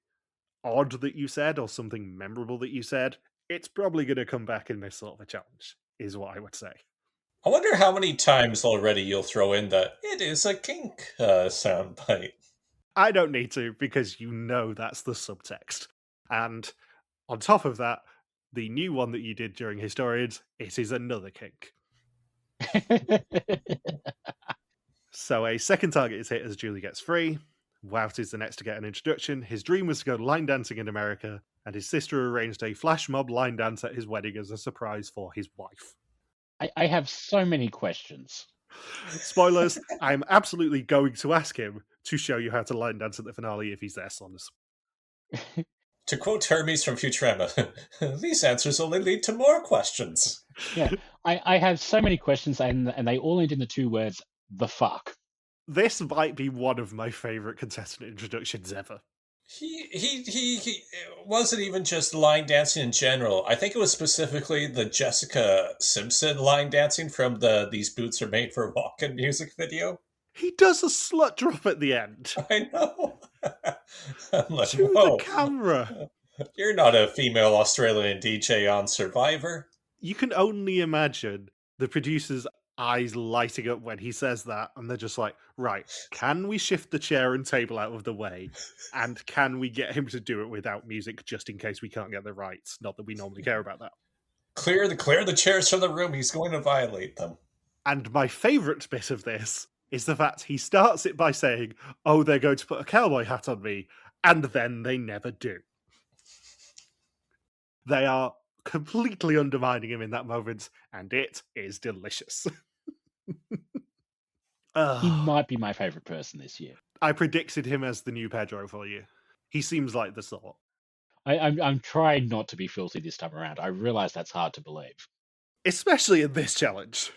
odd that you said or something memorable that you said, it's probably going to come back in this sort of a challenge, is what I would say. I wonder how many times already you'll throw in the "it is a kink" soundbite. I don't need to, because you know that's the subtext. And on top of that, the new one that you did during Historians, it is another kink. So a second target is hit as Julie gets free. Wout is the next to get an introduction. His dream was to go line dancing in America, and his sister arranged a flash mob line dance at his wedding as a surprise for his wife. I have so many questions. Spoilers, I'm absolutely going to ask him to show you how to line dance at the finale if he's there, Saunders. To quote Hermes from Futurama, these answers only lead to more questions. Yeah, I have so many questions, and they all end in the two words, the fuck. This might be one of my favourite contestant introductions ever. He wasn't even just line dancing in general. I think it was specifically the Jessica Simpson line dancing from the "These Boots Are Made for Walking" music video. He does a slut drop at the end. I know. I'm like, To whoa. the camera. You're not a female Australian DJ on Survivor. You can only imagine the producer's eyes lighting up when he says that, and they're just like, right, can we shift the chair and table out of the way? And can we get him to do it without music, just in case we can't get the rights? Not that we normally care about that. Clear the chairs from the room. He's going to violate them. And my favourite bit of this is the fact he starts it by saying, oh, they're going to put a cowboy hat on me, and then they never do. They are completely undermining him in that moment, and it is delicious. He might be my favourite person this year. I predicted him as the new Pedro for you. He seems like the sort. I'm trying not to be filthy this time around. I realise that's hard to believe. Especially in this challenge,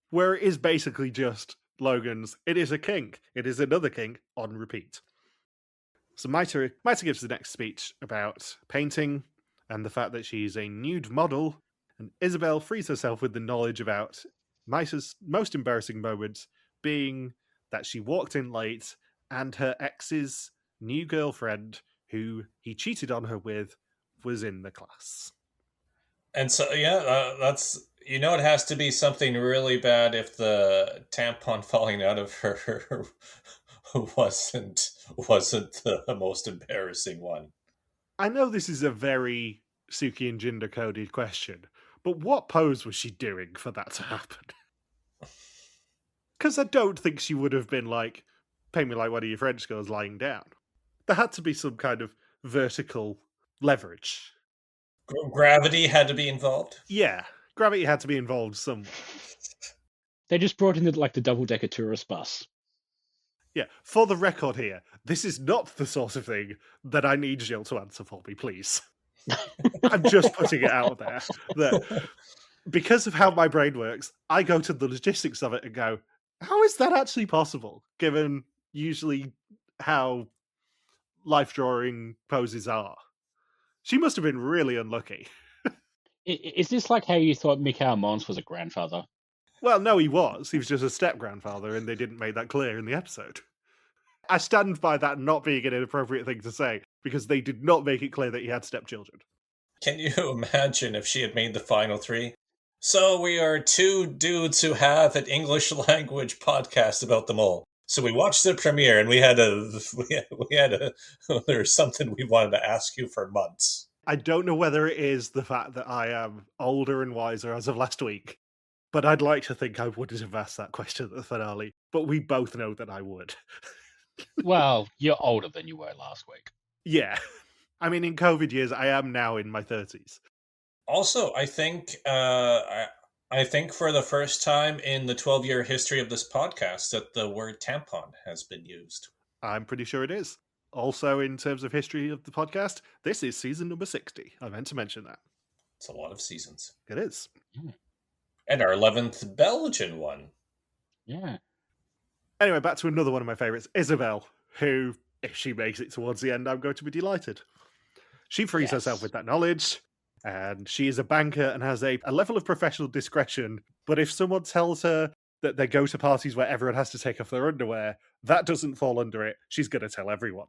where it is basically just Logan's, it is a kink, it is another kink, on repeat. So Maïté gives the next speech about painting and the fact that she's a nude model, and Isabel frees herself with the knowledge about Maïté's most embarrassing moments being that she walked in late and her ex's new girlfriend, who he cheated on her with, was in the class. And so, that's, it has to be something really bad if the tampon falling out of her wasn't the most embarrassing one. I know this is a very Suki and Jinder coded question, but what pose was she doing for that to happen? Because I don't think she would have been like, pay me like one of your French girls lying down. There had to be some kind of vertical leverage. Gravity had to be involved? Yeah, gravity had to be involved somewhere. They just brought in the double-decker tourist bus. Yeah, for the record here, this is not the sort of thing that I need Jill to answer for me, please. I'm just putting it out there that because of how my brain works, I go to the logistics of it and go, how is that actually possible, given usually how life drawing poses are? She must have been really unlucky. Is this like how you thought Michael Mons was a grandfather? Well, no, he was. He was just a step-grandfather, and they didn't make that clear in the episode. I stand by that not being an inappropriate thing to say, because they did not make it clear that he had stepchildren. Can you imagine if she had made the final three? So we are two dudes who have an English language podcast about the mole. So we watched the premiere, and we had there's something we wanted to ask you for months. I don't know whether it is the fact that I am older and wiser as of last week, but I'd like to think I wouldn't have asked that question at the finale, but we both know that I would. Well, you're older than you were last week. Yeah. I mean, in COVID years, I am now in my 30s. Also, I think for the first time in the 12-year history of this podcast that the word tampon has been used. I'm pretty sure it is. Also, in terms of history of the podcast, this is season number 60. I meant to mention that. It's a lot of seasons. It is. Yeah. And our 11th Belgian one. Yeah. Anyway, back to another one of my favourites, Isabel, who, if she makes it towards the end, I'm going to be delighted. She frees herself with that knowledge, and she is a banker and has a level of professional discretion, but if someone tells her that they go to parties where everyone has to take off their underwear, that doesn't fall under it. She's going to tell everyone.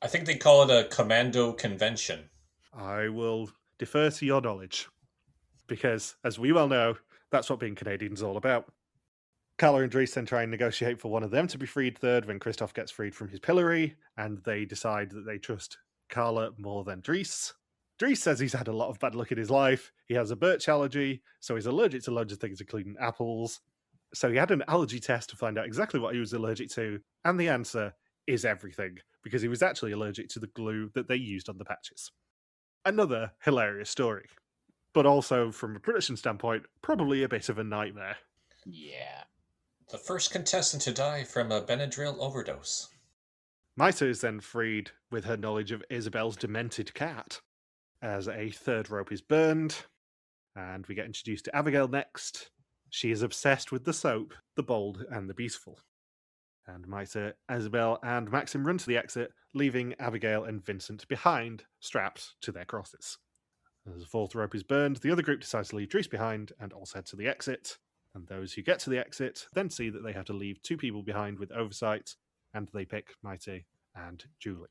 I think they call it a commando convention. I will defer to your knowledge. Because, as we well know, that's what being Canadian is all about. Carla and Dries then try and negotiate for one of them to be freed third when Christoph gets freed from his pillory, and they decide that they trust Carla more than Dries. Dries says he's had a lot of bad luck in his life. He has a birch allergy, so he's allergic to loads of things, including apples. So he had an allergy test to find out exactly what he was allergic to, and the answer is everything, because he was actually allergic to the glue that they used on the patches. Another hilarious story. But also, from a production standpoint, probably a bit of a nightmare. Yeah. The first contestant to die from a Benadryl overdose. Maïté is then freed with her knowledge of Isabel's demented cat, as a third rope is burned, and we get introduced to Abigail next. She is obsessed with the soap, the bold, and the beautiful. And Maïté, Isabel, and Maxim run to the exit, leaving Abigail and Vincent behind, strapped to their crosses. As the fourth rope is burned, the other group decides to leave Dries behind and also head to the exit. And those who get to the exit then see that they have to leave two people behind with oversight, and they pick Maïté and Julie.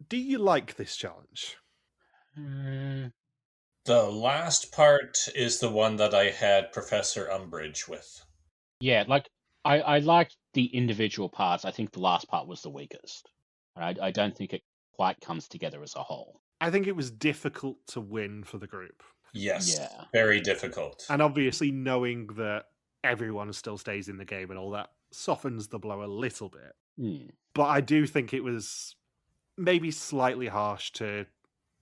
Do you like this challenge? The last part is the one that I had Professor Umbridge with. Yeah, like, I liked the individual parts. I think the last part was the weakest. I don't think it quite comes together as a whole. I think it was difficult to win for the group. Yes, Yeah. very difficult. And obviously knowing that everyone still stays in the game and all that softens the blow a little bit. But I do think it was maybe slightly harsh to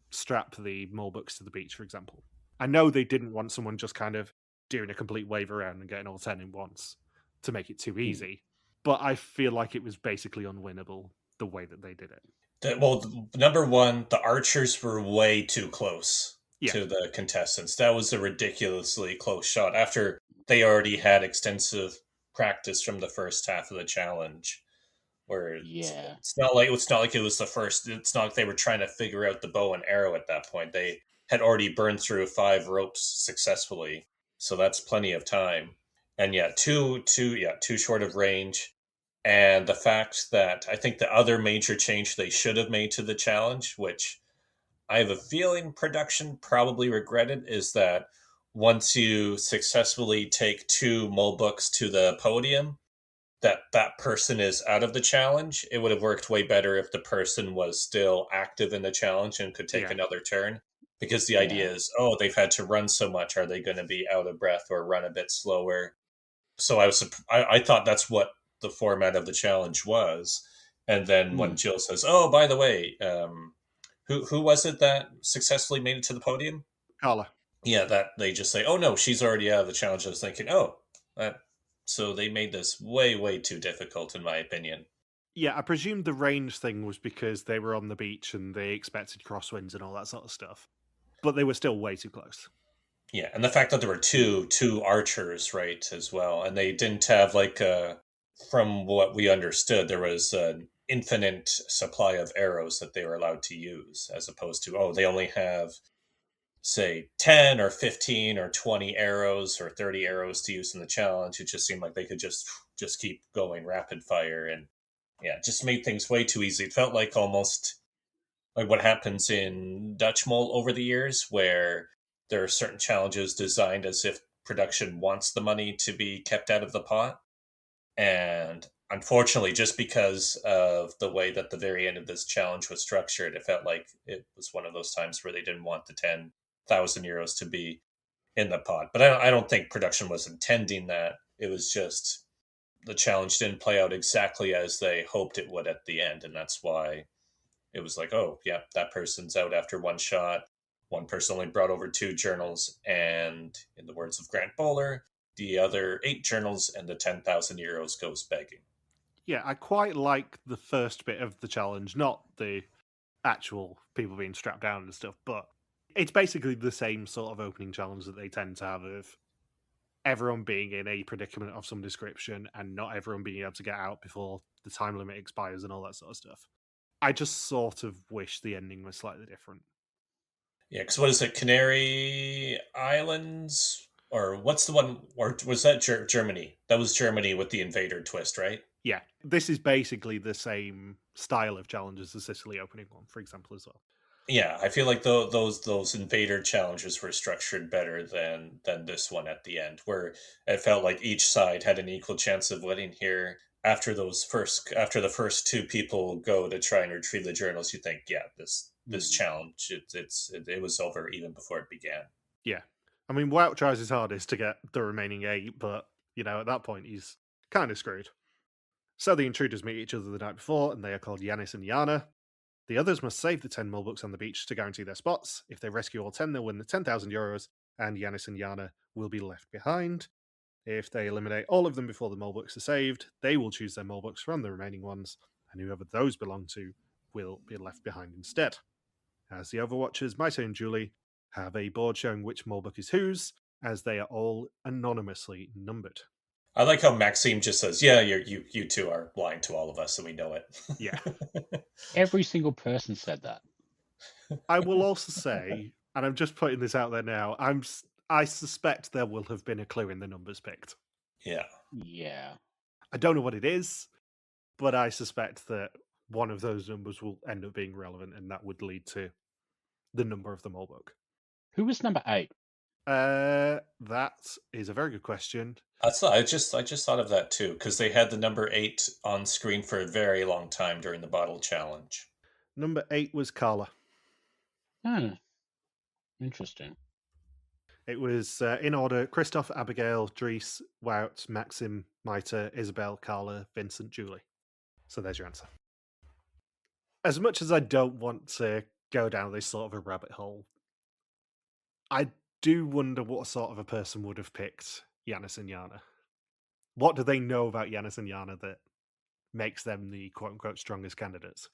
strap the Mol books to the beach, for example. I know they didn't want someone just kind of doing a complete wave around and getting all 10 in once to make it too easy. But I feel like it was basically unwinnable the way that they did it. Well, number one, the archers were way too close to the contestants. That was a ridiculously close shot after they already had extensive practice from the first half of the challenge. Where it's not like it was the first. It's not like they were trying to figure out the bow and arrow at that point. They had already burned through 5 ropes successfully, so that's plenty of time. And too short of range. And the fact that I think the other major change they should have made to the challenge, which I have a feeling production probably regretted, is that once you successfully take 2 Mol books to the podium, that person is out of the challenge. It would have worked way better if the person was still active in the challenge and could take another turn. Because the idea is, they've had to run so much. Are they going to be out of breath or run a bit slower? So I thought that's what the format of the challenge was. And then when Jill says, "Oh, by the way, who was it that successfully made it to the podium?" Carla. Yeah, that they just say, "Oh no, she's already out of the challenge." I was thinking, so they made this way, way too difficult, in my opinion. Yeah, I presume the range thing was because they were on the beach and they expected crosswinds and all that sort of stuff. But they were still way too close. Yeah, and the fact that there were two archers, right, as well. And they didn't have, from what we understood, there was an infinite supply of arrows that they were allowed to use, as opposed to, they only have, say, 10 or 15 or 20 arrows or 30 arrows to use in the challenge. It just seemed like they could just keep going rapid fire, and it just made things way too easy. It felt like almost like what happens in Dutch Mol over the years, where there are certain challenges designed as if production wants the money to be kept out of the pot. And unfortunately, just because of the way that the very end of this challenge was structured, it felt like it was one of those times where they didn't want the 10,000 euros to be in the pot. But I don't think production was intending that. It was just the challenge didn't play out exactly as they hoped it would at the end. And that's why it was like, that person's out after one shot. One person only brought over 2 journals. And in the words of Grant Bowler, the other 8 journals and the 10,000 euros goes begging. Yeah, I quite like the first bit of the challenge, not the actual people being strapped down and stuff, but it's basically the same sort of opening challenge that they tend to have of everyone being in a predicament of some description and not everyone being able to get out before the time limit expires and all that sort of stuff. I just sort of wish the ending was slightly different. Yeah, because what is it, Canary Islands? Or what's the one, or was that Germany? That was Germany with the invader twist, right? Yeah, this is basically the same style of challenges, the Sicily opening one, for example, as well. Yeah, I feel like those invader challenges were structured better than this one at the end, where it felt like each side had an equal chance of winning here. After the first two people go to try and retrieve the journals, you think, yeah, this challenge it was over even before it began. Yeah, I mean, Wout tries his hardest to get the remaining 8, but at that point he's kind of screwed. So the intruders meet each other the night before, and they are called Yanis and Yana. The others must save the 10 mole books on the beach to guarantee their spots. If they rescue all 10, they'll win the 10,000 euros, and Yanis and Yana will be left behind. If they eliminate all of them before the mole books are saved, they will choose their mole books from the remaining ones, and whoever those belong to will be left behind instead. As the Overwatchers, Maïté and Julie have a board showing which mole book is whose, as they are all anonymously numbered. I like how Maxime just says, "Yeah, you two are lying to all of us, and we know it." Yeah. Every single person said that. I will also say, and I'm just putting this out there now, I suspect there will have been a clue in the numbers picked. Yeah. Yeah. I don't know what it is, but I suspect that one of those numbers will end up being relevant, and that would lead to the number of the mole book. Who was number 8? That is a very good question. I just thought of that too, because they had the number 8 on screen for a very long time during the bottle challenge. Number 8 was Carla. Interesting. It was in order: Christoph, Abigail, Dries, Wout, Maxim, Maïté, Isabel, Carla, Vincent, Julie. So there's your answer. As much as I don't want to go down this sort of a rabbit hole, I do wonder what sort of a person would have picked Yanis and Yana. What do they know about Yanis and Yana that makes them the quote-unquote strongest candidates?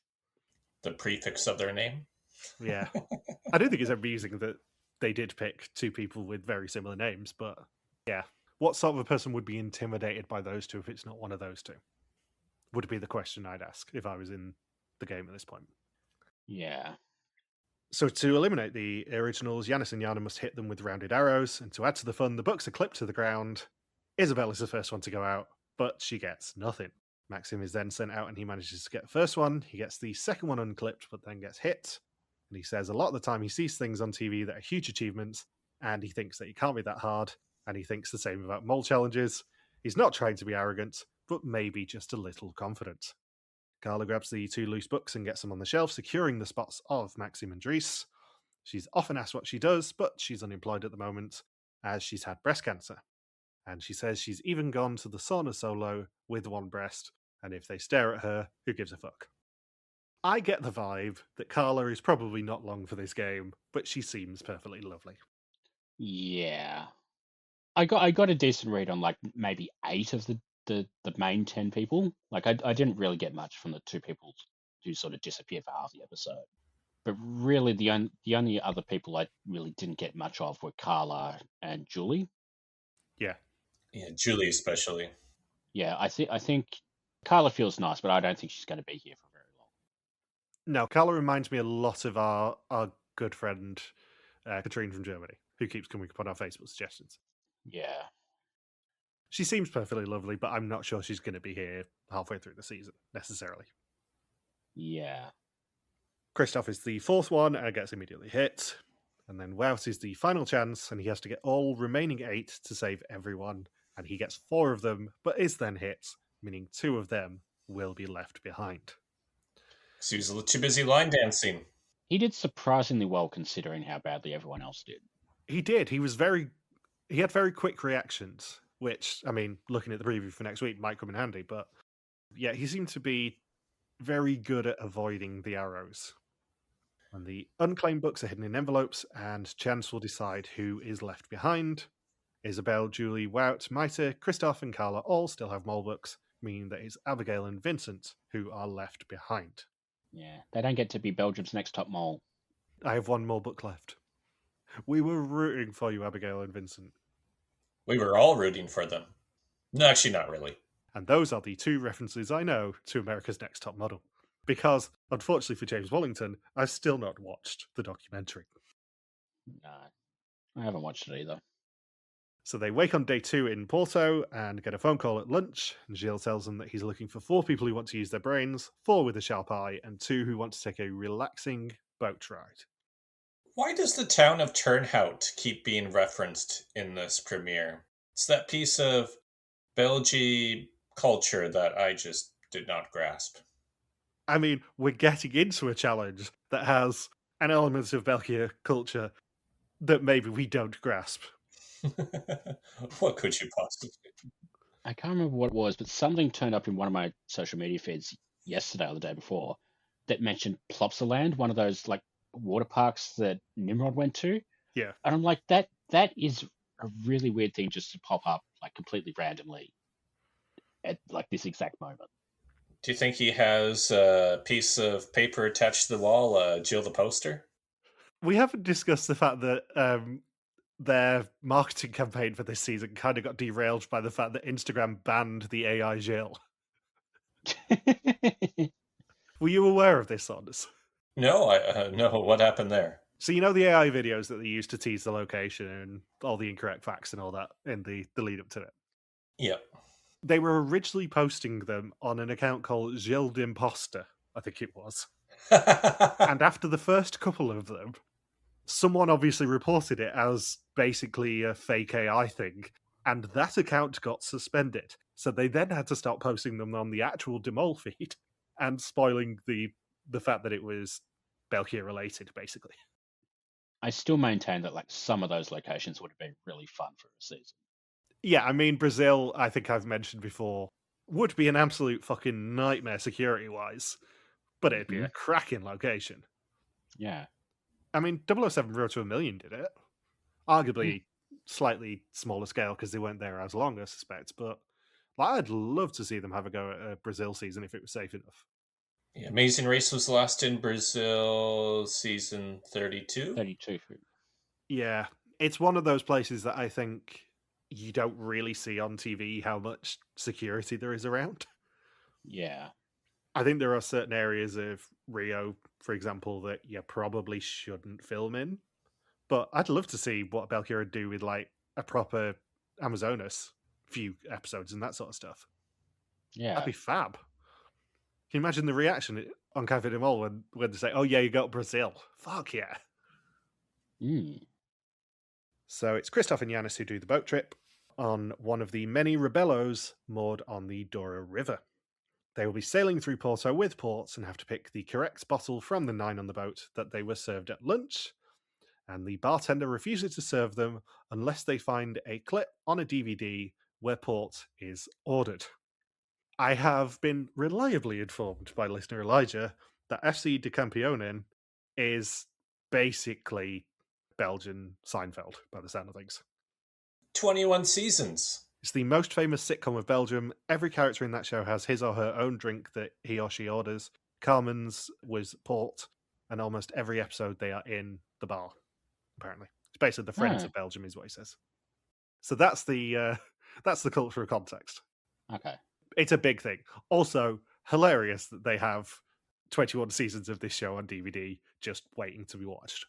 The prefix of their name? Yeah. I don't think it's amusing that they did pick two people with very similar names, but yeah. What sort of a person would be intimidated by those two if it's not one of those two? Would be the question I'd ask if I was in the game at this point. Yeah. So to eliminate the originals, Yanis and Yana must hit them with rounded arrows, and to add to the fun, the books are clipped to the ground. Isabel is the first one to go out, but she gets nothing. Maxim is then sent out and he manages to get the first one. He gets the second one unclipped, but then gets hit. And he says a lot of the time he sees things on TV that are huge achievements, and he thinks that it can't be that hard, and he thinks the same about mole challenges. He's not trying to be arrogant, but maybe just a little confident. Carla grabs the two loose books and gets them on the shelf, securing the spots of Maxim and Dries. She's often asked what she does, but she's unemployed at the moment, as she's had breast cancer. And she says she's even gone to the sauna solo with one breast, and if they stare at her, who gives a fuck? I get the vibe that Carla is probably not long for this game, but she seems perfectly lovely. Yeah. I got a decent read on like maybe 8 of the main 10 people. Like I didn't really get much from the 2 people who sort of disappeared for half the episode. But really the only other people I really didn't get much of were Carla and Julie. Yeah. Yeah, Julie especially. Yeah, I think Carla feels nice, but I don't think she's going to be here for very long. No, Carla reminds me a lot of our good friend Katrine from Germany, who keeps coming up on our Facebook suggestions. Yeah. She seems perfectly lovely, but I'm not sure she's going to be here halfway through the season, necessarily. Yeah. Christoph is the fourth one and gets immediately hit. And then Wout is the final chance, and he has to get all remaining 8 to save everyone. And he gets 4 of them, but is then hit, meaning 2 of them will be left behind. So he was a little too busy line dancing. He did surprisingly well considering how badly everyone else did. He did. He had very quick reactions, which, I mean, looking at the preview for next week might come in handy. But yeah, he seemed to be very good at avoiding the arrows. And the unclaimed books are hidden in envelopes, and chance will decide who is left behind. Isabel, Julie, Wout, Maïté, Christoph, and Carla all still have mole books, meaning that it's Abigail and Vincent who are left behind. Yeah, they don't get to be Belgium's next top mole. I have 1 mole book left. We were rooting for you, Abigail and Vincent. We were all rooting for them. No, actually, not really. And those are the 2 references I know to America's Next Top Model. Because, unfortunately for James Wallington, I've still not watched the documentary. No, I haven't watched it either. So they wake on day 2 in Porto and get a phone call at lunch. And Gilles tells them that he's looking for 4 people who want to use their brains, 4 with a sharp eye, and 2 who want to take a relaxing boat ride. Why does the town of Turnhout keep being referenced in this premiere? It's that piece of Belgian culture that I just did not grasp. I mean, we're getting into a challenge that has an element of Belgian culture that maybe we don't grasp. What could you possibly? I can't remember what it was, but something turned up in one of my social media feeds yesterday or the day before that mentioned Plopsaland, one of those like water parks that Nimrod went to. Yeah. And I'm like, that is a really weird thing just to pop up like completely randomly at like this exact moment. Do you think he has a piece of paper attached to the wall, Jill the poster? We haven't discussed the fact that their marketing campaign for this season kind of got derailed by the fact that Instagram banned the AI Gilles. Were you aware of this, Saunders? No, no. What happened there? So you know the AI videos that they use to tease the location and all the incorrect facts and all that in the lead up to it? Yep. They were originally posting them on an account called Gilles d'Imposter, I think it was. And after the first couple of them, someone obviously reported it as basically a fake AI thing, and that account got suspended. So they then had to start posting them on the actual Demol feed and spoiling the fact that it was Belgium related, basically. I still maintain that like some of those locations would have been really fun for a season. Yeah, I mean, Brazil, I think I've mentioned before, would be an absolute fucking nightmare security-wise, but it'd be a cracking location. Yeah. I mean, 007 Road to a Million did it. Arguably slightly smaller scale because they weren't there as long, I suspect, but like, I'd love to see them have a go at a Brazil season if it was safe enough. Yeah, Amazing Race was last in Brazil, season 32. 32. Yeah, it's one of those places that I think you don't really see on TV how much security there is around. Yeah. I think there are certain areas of Rio, for example, that you probably shouldn't film in. But I'd love to see what Belgium would do with like a proper Amazonas few episodes and that sort of stuff. Yeah. That'd be fab. Can you imagine the reaction on Café de Mol when they say, "Oh yeah, you got Brazil"? Fuck yeah! So it's Christoph and Yanis who do the boat trip on one of the many Rebellos moored on the Douro River. They will be sailing through Porto with ports and have to pick the correct bottle from the 9 on the boat that they were served at lunch. And the bartender refuses to serve them unless they find a clip on a DVD where port is ordered. I have been reliably informed by listener Elijah that FC de Campeonen is basically Belgian Seinfeld, by the sound of things. 21 seasons. It's the most famous sitcom of Belgium. Every character in that show has his or her own drink that he or she orders. Carmen's was port, and almost every episode they are in the bar, apparently. It's basically the Friends of Belgium is what he says. So that's the cultural context. Okay. It's a big thing. Also, hilarious that they have 21 seasons of this show on DVD just waiting to be watched.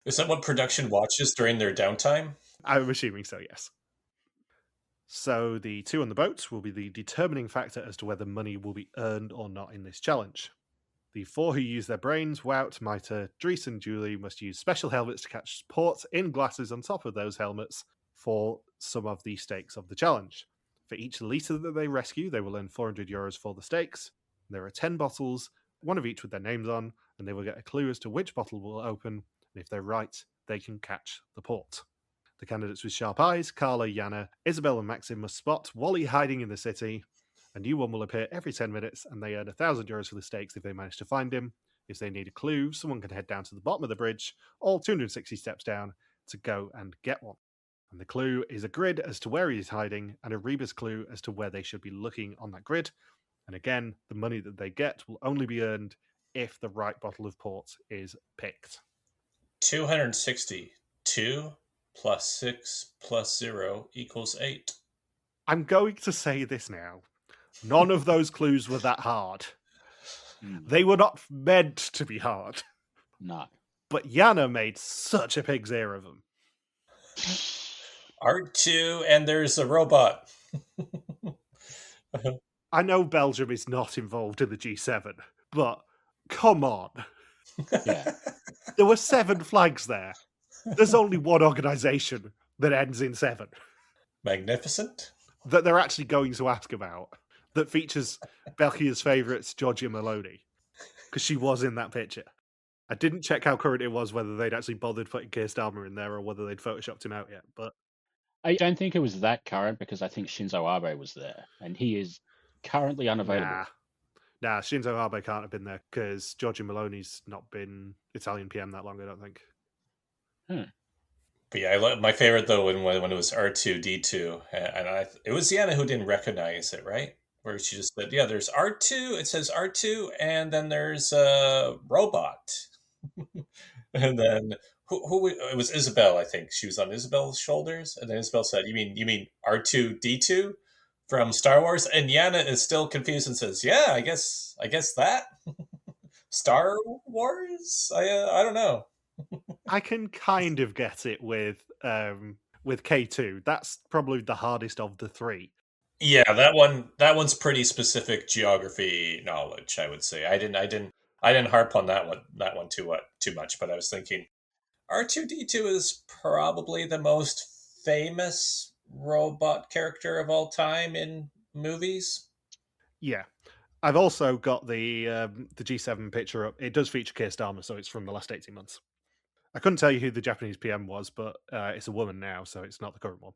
Is that what production watches during their downtime? I'm assuming so, yes. So the 2 on the boat will be the determining factor as to whether money will be earned or not in this challenge. The 4 who use their brains, Wout, Maïté, Dries and Julie, must use special helmets to catch port in glasses on top of those helmets for some of the stakes of the challenge. For each litre that they rescue, they will earn €400 for the stakes. There are 10 bottles, one of each with their names on, and they will get a clue as to which bottle will open, and if they're right, they can catch the port. The candidates with sharp eyes, Carla, Yana, Isabel and Maxim must spot Wally hiding in the city. A new one will appear every 10 minutes, and they earn €1,000 for the stakes if they manage to find him. If they need a clue, someone can head down to the bottom of the bridge, all 260 steps down, to go and get one. And the clue is a grid as to where he is hiding, and a rebus clue as to where they should be looking on that grid. And again, the money that they get will only be earned if the right bottle of port is picked. 260. 2 plus 6 plus 0 equals 8. I'm going to say this now. None of those clues were that hard. They were not meant to be hard. No. But Yana made such a pig's ear of them. R2, and there's a robot. I know Belgium is not involved in the G7, but come on. Yeah. There were 7 flags there. There's only one organisation that ends in 7 Magnificent. that they're actually going to ask about, that features Belgia's favourites, Giorgia Meloni, because she was in that picture. I didn't check how current it was, whether they'd actually bothered putting Keir Starmer in there or whether they'd photoshopped him out yet. But I don't think it was that current because I think Shinzo Abe was there, and he is currently unavailable. nah, Shinzo Abe can't have been there because Giorgia Meloni's not been Italian PM that long, I don't think. But yeah, my favorite though when it was R2D2, and it was Deanna who didn't recognize it, right? Where she just said, "Yeah, there's R2." It says R2, and then there's a robot, and then who it was Isabel, I think. She was on Isabel's shoulders, and then Isabel said, "You mean R2D2 from Star Wars?" And Yana is still confused and says, "Yeah, I guess that Star Wars. I don't know." I can kind of get it with K2. That's probably the hardest of the 3. Yeah, that one's pretty specific geography knowledge, I would say. I didn't harp on that one too much, but I was thinking R2D2 is probably the most famous robot character of all time in movies. Yeah. I've also got the G7 picture up. It does feature Keir Starmer, so it's from the last 18 months. I couldn't tell you who the Japanese PM was, but it's a woman now, so it's not the current one.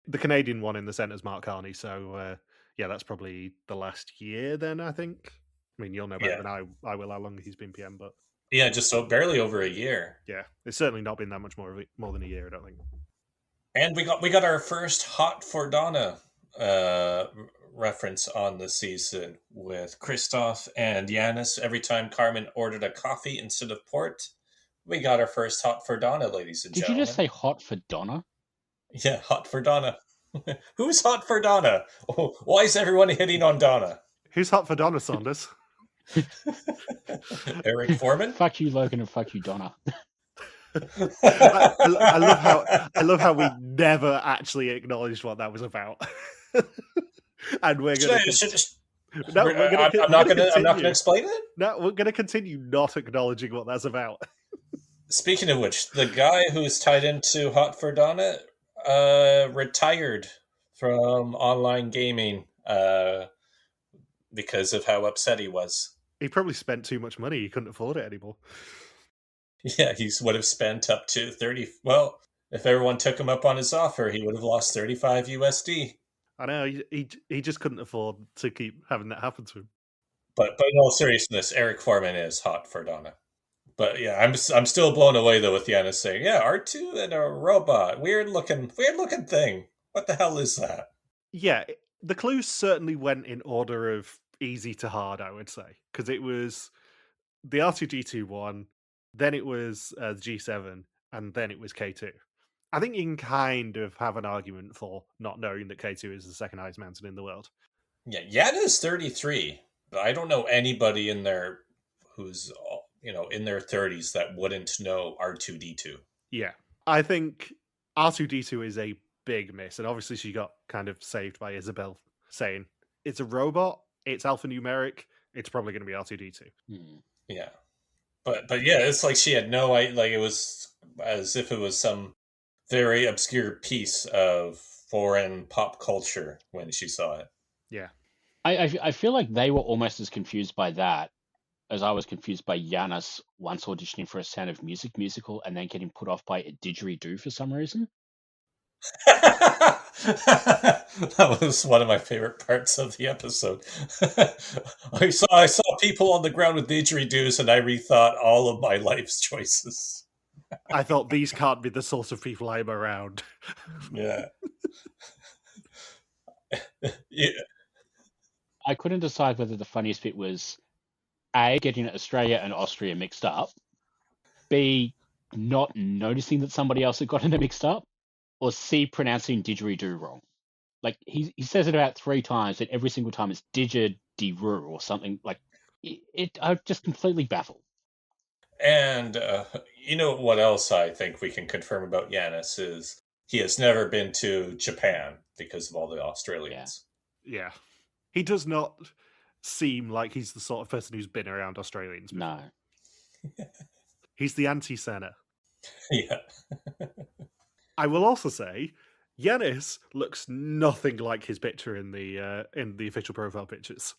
The Canadian one in the centre is Mark Carney, so yeah, that's probably the last year then, I think. I mean, you'll know better than I will how long he's been PM, but yeah, just so barely over a year. Yeah, it's certainly not been that much more than a year, I don't think. And we got our first Hot for Donna reference on the season with Christoph and Yanis. Every time Carmen ordered a coffee instead of port, we got our first Hot for Donna, ladies and gentlemen. Did you just say hot for Donna? Yeah, Hot for Donna. Who's hot for Donna? Oh, why is everyone hitting on Donna? Who's hot for Donna, Saunders? Eric Foreman? Fuck you, Logan, and fuck you, Donna. I love how we never actually acknowledged what that was about. And we're going to... I'm not going to explain it? No, we're going to continue not acknowledging what that's about. Speaking of which, the guy who's tied into Hot for Donna retired from online gaming because of how upset he was. He probably spent too much money. He couldn't afford it anymore. Yeah, he would have spent up to 30. Well, if everyone took him up on his offer, he would have lost 35 USD. I know, he just couldn't afford to keep having that happen to him. But in all seriousness, Eric Foreman is hot for Donna. But yeah, I'm still blown away though with Yana saying, "Yeah, R2 and a robot, weird looking thing. What the hell is that?" Yeah, the clues certainly went in order of easy to hard, I would say, because it was the R2D2 one, then it was the G7, and then it was K2. I think you can kind of have an argument for not knowing that K2 is the second highest mountain in the world. Yeah, Yana is 33, but I don't know anybody in there who's in their 30s that wouldn't know R2D2. Yeah, I think R2D2 is a big miss, and obviously she got kind of saved by Isabel saying it's a robot, it's alphanumeric, it's probably going to be R2D2. Yeah, but yeah, it's like she had no idea. Like it was as if it was some very obscure piece of foreign pop culture when she saw it. Yeah, I feel like they were almost as confused by that as I was confused by Yanis once auditioning for a Sound of Music musical and then getting put off by a didgeridoo for some reason. That was one of my favorite parts of the episode. I saw people on the ground with didgeridoos, and I rethought all of my life's choices. I thought these can't be the sort of people I'm around. Yeah. Yeah. I couldn't decide whether the funniest bit was A, getting Australia and Austria mixed up, B, not noticing that somebody else had gotten it mixed up, or C, pronouncing didgeridoo wrong. Like, he says it about 3 times, and every single time it's didgeridoo or something. Like, I'm just completely baffled. And you know what else I think we can confirm about Yanis is he has never been to Japan because of all the Australians. Yeah. He does not seem like he's the sort of person who's been around Australians before. No. He's the anti-Senna. Yeah. I will also say, Yanis looks nothing like his picture in the official profile pictures.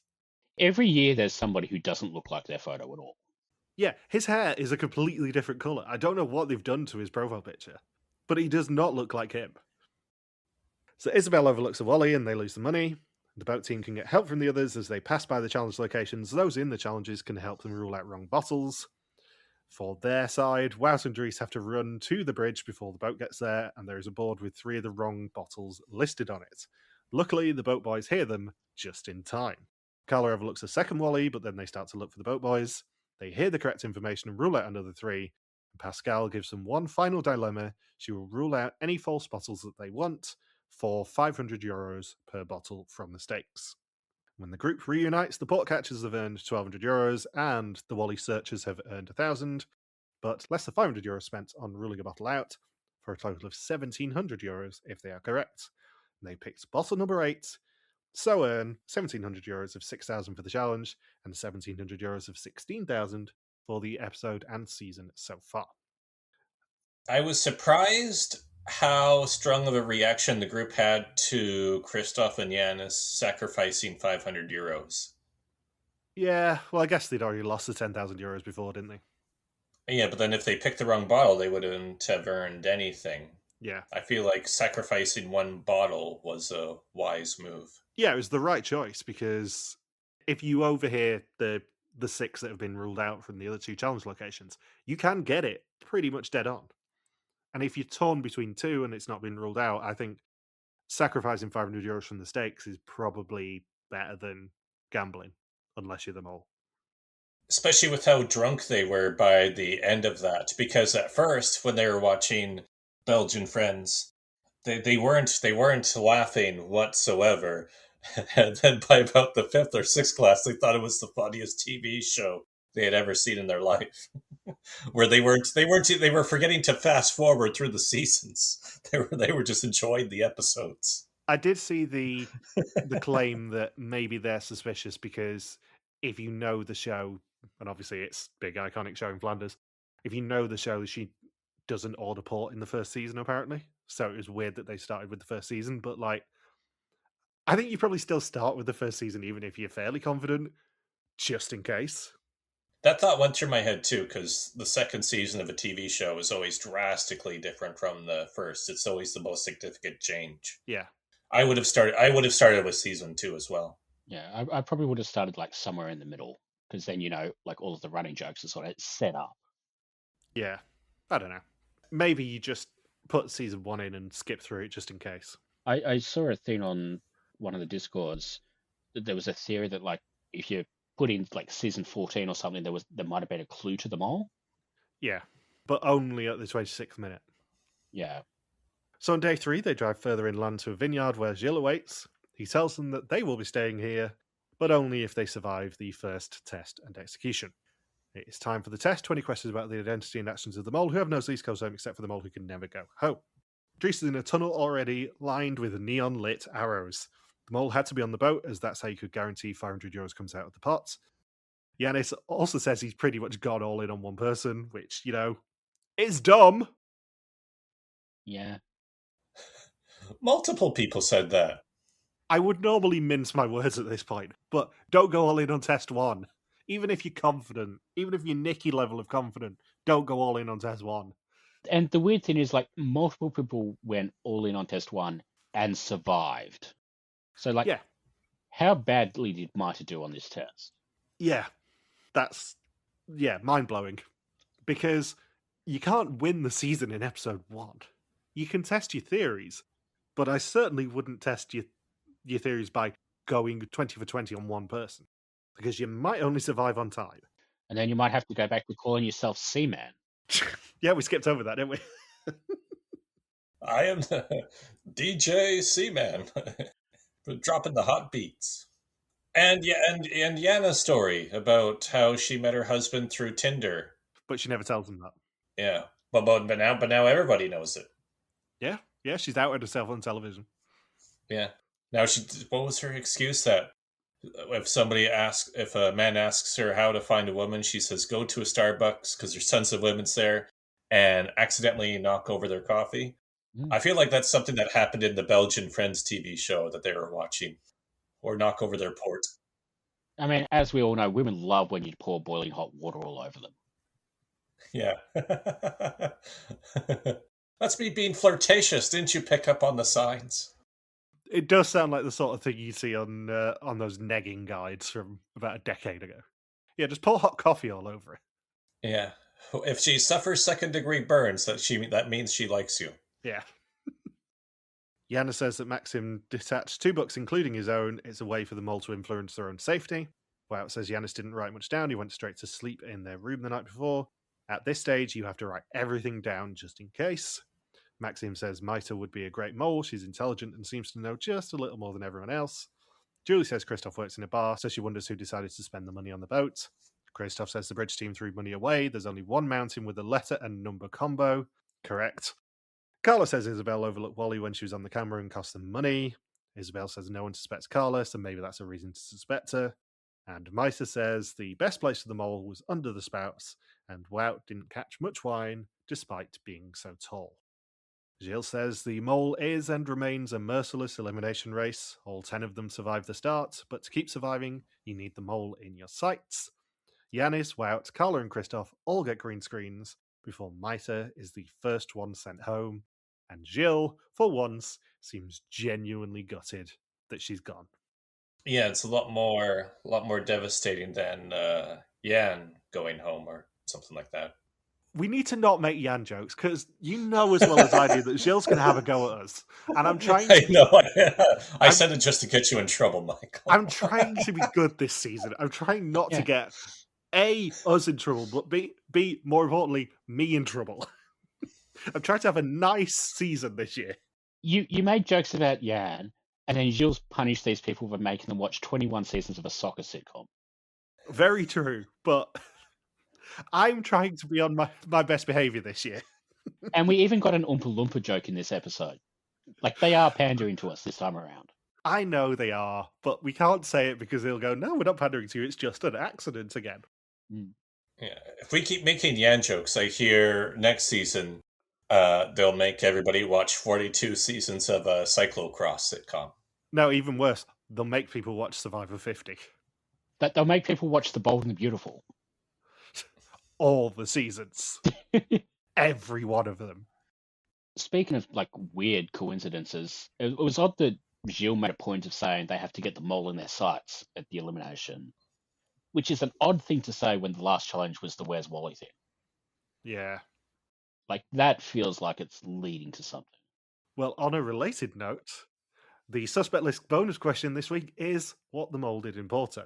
Every year there's somebody who doesn't look like their photo at all. Yeah, his hair is a completely different colour. I don't know what they've done to his profile picture, but he does not look like him. So Isabel overlooks a volley and they lose the money. The boat team can get help from the others as they pass by the challenge locations. Those in the challenges can help them rule out wrong bottles. For their side, Wouse and Dries have to run to the bridge before the boat gets there, and there is a board with 3 of the wrong bottles listed on it. Luckily, the boat boys hear them just in time. Carla overlooks a second volley, but then they start to look for the boat boys. They hear the correct information and rule out another 3. And Pascal gives them one final dilemma. She will rule out any false bottles that they want for €500 per bottle from the stakes. When the group reunites, the port catchers have earned €1,200 and the Wally searchers have earned 1,000, but less than €500 spent on ruling a bottle out for a total of €1,700 if they are correct. And they picked bottle number 8, so earn €1,700 of 6,000 for the challenge and €1,700 of 16,000 for the episode and season so far. I was surprised how strong of a reaction the group had to Christoph and Yanis sacrificing €500. Yeah, well, I guess they'd already lost the €10,000 before, didn't they? Yeah, but then if they picked the wrong bottle, they wouldn't have earned anything. Yeah. I feel like sacrificing one bottle was a wise move. Yeah, it was the right choice, because if you overhear the 6 that have been ruled out from the other 2 challenge locations, you can get it pretty much dead on. And if you're torn between 2 and it's not been ruled out, I think sacrificing €500 from the stakes is probably better than gambling, unless you're the mole. Especially with how drunk they were by the end of that, because at first, when they were watching Belgian Friends, they weren't laughing whatsoever. And then by about the 5th or 6th class, they thought it was the funniest TV show they had ever seen in their life. Where they were forgetting to fast forward through the seasons. They were just enjoying the episodes. I did see the claim that maybe they're suspicious because if you know the show, and obviously it's big iconic show in Flanders, if you know the show, she doesn't order port in the first season apparently. So it was weird that they started with the first season, but like, I think you probably still start with the first season even if you're fairly confident, just in case. That thought went through my head too, because the second season of a TV show is always drastically different from the first. It's always the most significant change. Yeah. I would have started with season 2 as well. Yeah, I probably would have started like somewhere in the middle, because then, you know, like all of the running jokes are sort of set up. Yeah. I don't know. Maybe you just put season 1 in and skip through it just in case. I saw a thing on one of the Discords that there was a theory that like if you put in like season 14 or something, there might have been a clue to them all. Yeah, but only at the 26th minute. Yeah. So on day 3, they drive further inland to a vineyard where Gilles awaits. He tells them that they will be staying here, but only if they survive the first test and execution. It is time for the test. 20 questions about the identity and actions of the mole, who have no East Coast home except for the mole who can never go home. Dries is in a tunnel already, lined with neon-lit arrows. The mole had to be on the boat, as that's how you could guarantee €500 comes out of the pot. Yanis also says he's pretty much gone all in on one person, which, you know, is dumb. Yeah. Multiple people said that. I would normally mince my words at this point, but don't go all in on test 1. Even if you're confident, even if you're Nicky level of confident, don't go all in on test 1. And the weird thing is, like, multiple people went all in on test 1 and survived. So, like, Yeah. How badly did Maïté do on this test? Yeah, that's mind-blowing. Because you can't win the season in episode 1. You can test your theories, but I certainly wouldn't test your theories by going 20 for 20 on one person, because you might only survive on time. And then you might have to go back to calling yourself Seaman. Yeah, we skipped over that, didn't we? I am the DJ Seaman. Dropping the hot beats. And Yana's story about how she met her husband through Tinder. But she never tells them that. Yeah. But now everybody knows it. Yeah. Yeah, she's outed herself on television. Yeah. Now, what was her excuse that if a man asks her how to find a woman, she says, go to a Starbucks because there's tons of women's there and accidentally knock over their coffee. I feel like that's something that happened in the Belgian Friends TV show that they were watching, or knock over their port. I mean, as we all know, women love when you pour boiling hot water all over them. Yeah. That's me being flirtatious. Didn't you pick up on the signs? It does sound like the sort of thing you see on those negging guides from about a decade ago. Yeah, just pour hot coffee all over it. Yeah. If she suffers second-degree burns, that means she likes you. Yeah. Yana says that Maxim detached 2 books, including his own. It's a way for them all to influence their own safety. Wout says Yanis didn't write much down. He went straight to sleep in their room the night before. At this stage, you have to write everything down just in case. Maxim says Maïté would be a great mole. She's intelligent and seems to know just a little more than everyone else. Julie says Christoph works in a bar, so she wonders who decided to spend the money on the boat. Christoph says the bridge team threw money away. There's only one mountain with a letter and number combo. Correct. Carla says Isabel overlooked Wally when she was on the camera and cost them money. Isabel says no one suspects Carla, so maybe that's a reason to suspect her. And Maïté says the best place for the mole was under the spouts, and Wout didn't catch much wine despite being so tall. Gilles says the mole is and remains a merciless elimination race. All 10 of them survive the start, but to keep surviving, you need the mole in your sights. Yanis, Wout, Carla, and Christoph all get green screens before Maïté is the first one sent home, and Gilles, for once, seems genuinely gutted that she's gone. Yeah, it's a lot more devastating than Jan going home or something like that. We need to not make Jan jokes, because you know as well as I do that Gilles going to have a go at us. And I'm trying I know. I said it just to get you in trouble, Michael. I'm trying to be good this season. I'm trying not to get A, us in trouble, but B, more importantly, me in trouble. I'm trying to have a nice season this year. You made jokes about Jan, and then Gilles punished these people for making them watch 21 seasons of a soccer sitcom. Very true, but I'm trying to be on my best behavior this year. And we even got an Oompa Loompa joke in this episode. Like, they are pandering to us this time around. I know they are, but we can't say it because they'll go, no, we're not pandering to you, it's just an accident again. Yeah, if we keep making Jan jokes, I hear next season they'll make everybody watch 42 seasons of a cyclocross sitcom. No, even worse, they'll make people watch Survivor 50. They'll make people watch The Bold and the Beautiful. All the seasons. Every one of them. Speaking of like weird coincidences, it was odd that Gilles made a point of saying they have to get the mole in their sights at the elimination, which is an odd thing to say when the last challenge was the Where's Wally thing. Yeah. Like, that feels like it's leading to something. Well, on a related note, the suspect list bonus question this week is what the mole did in Porto.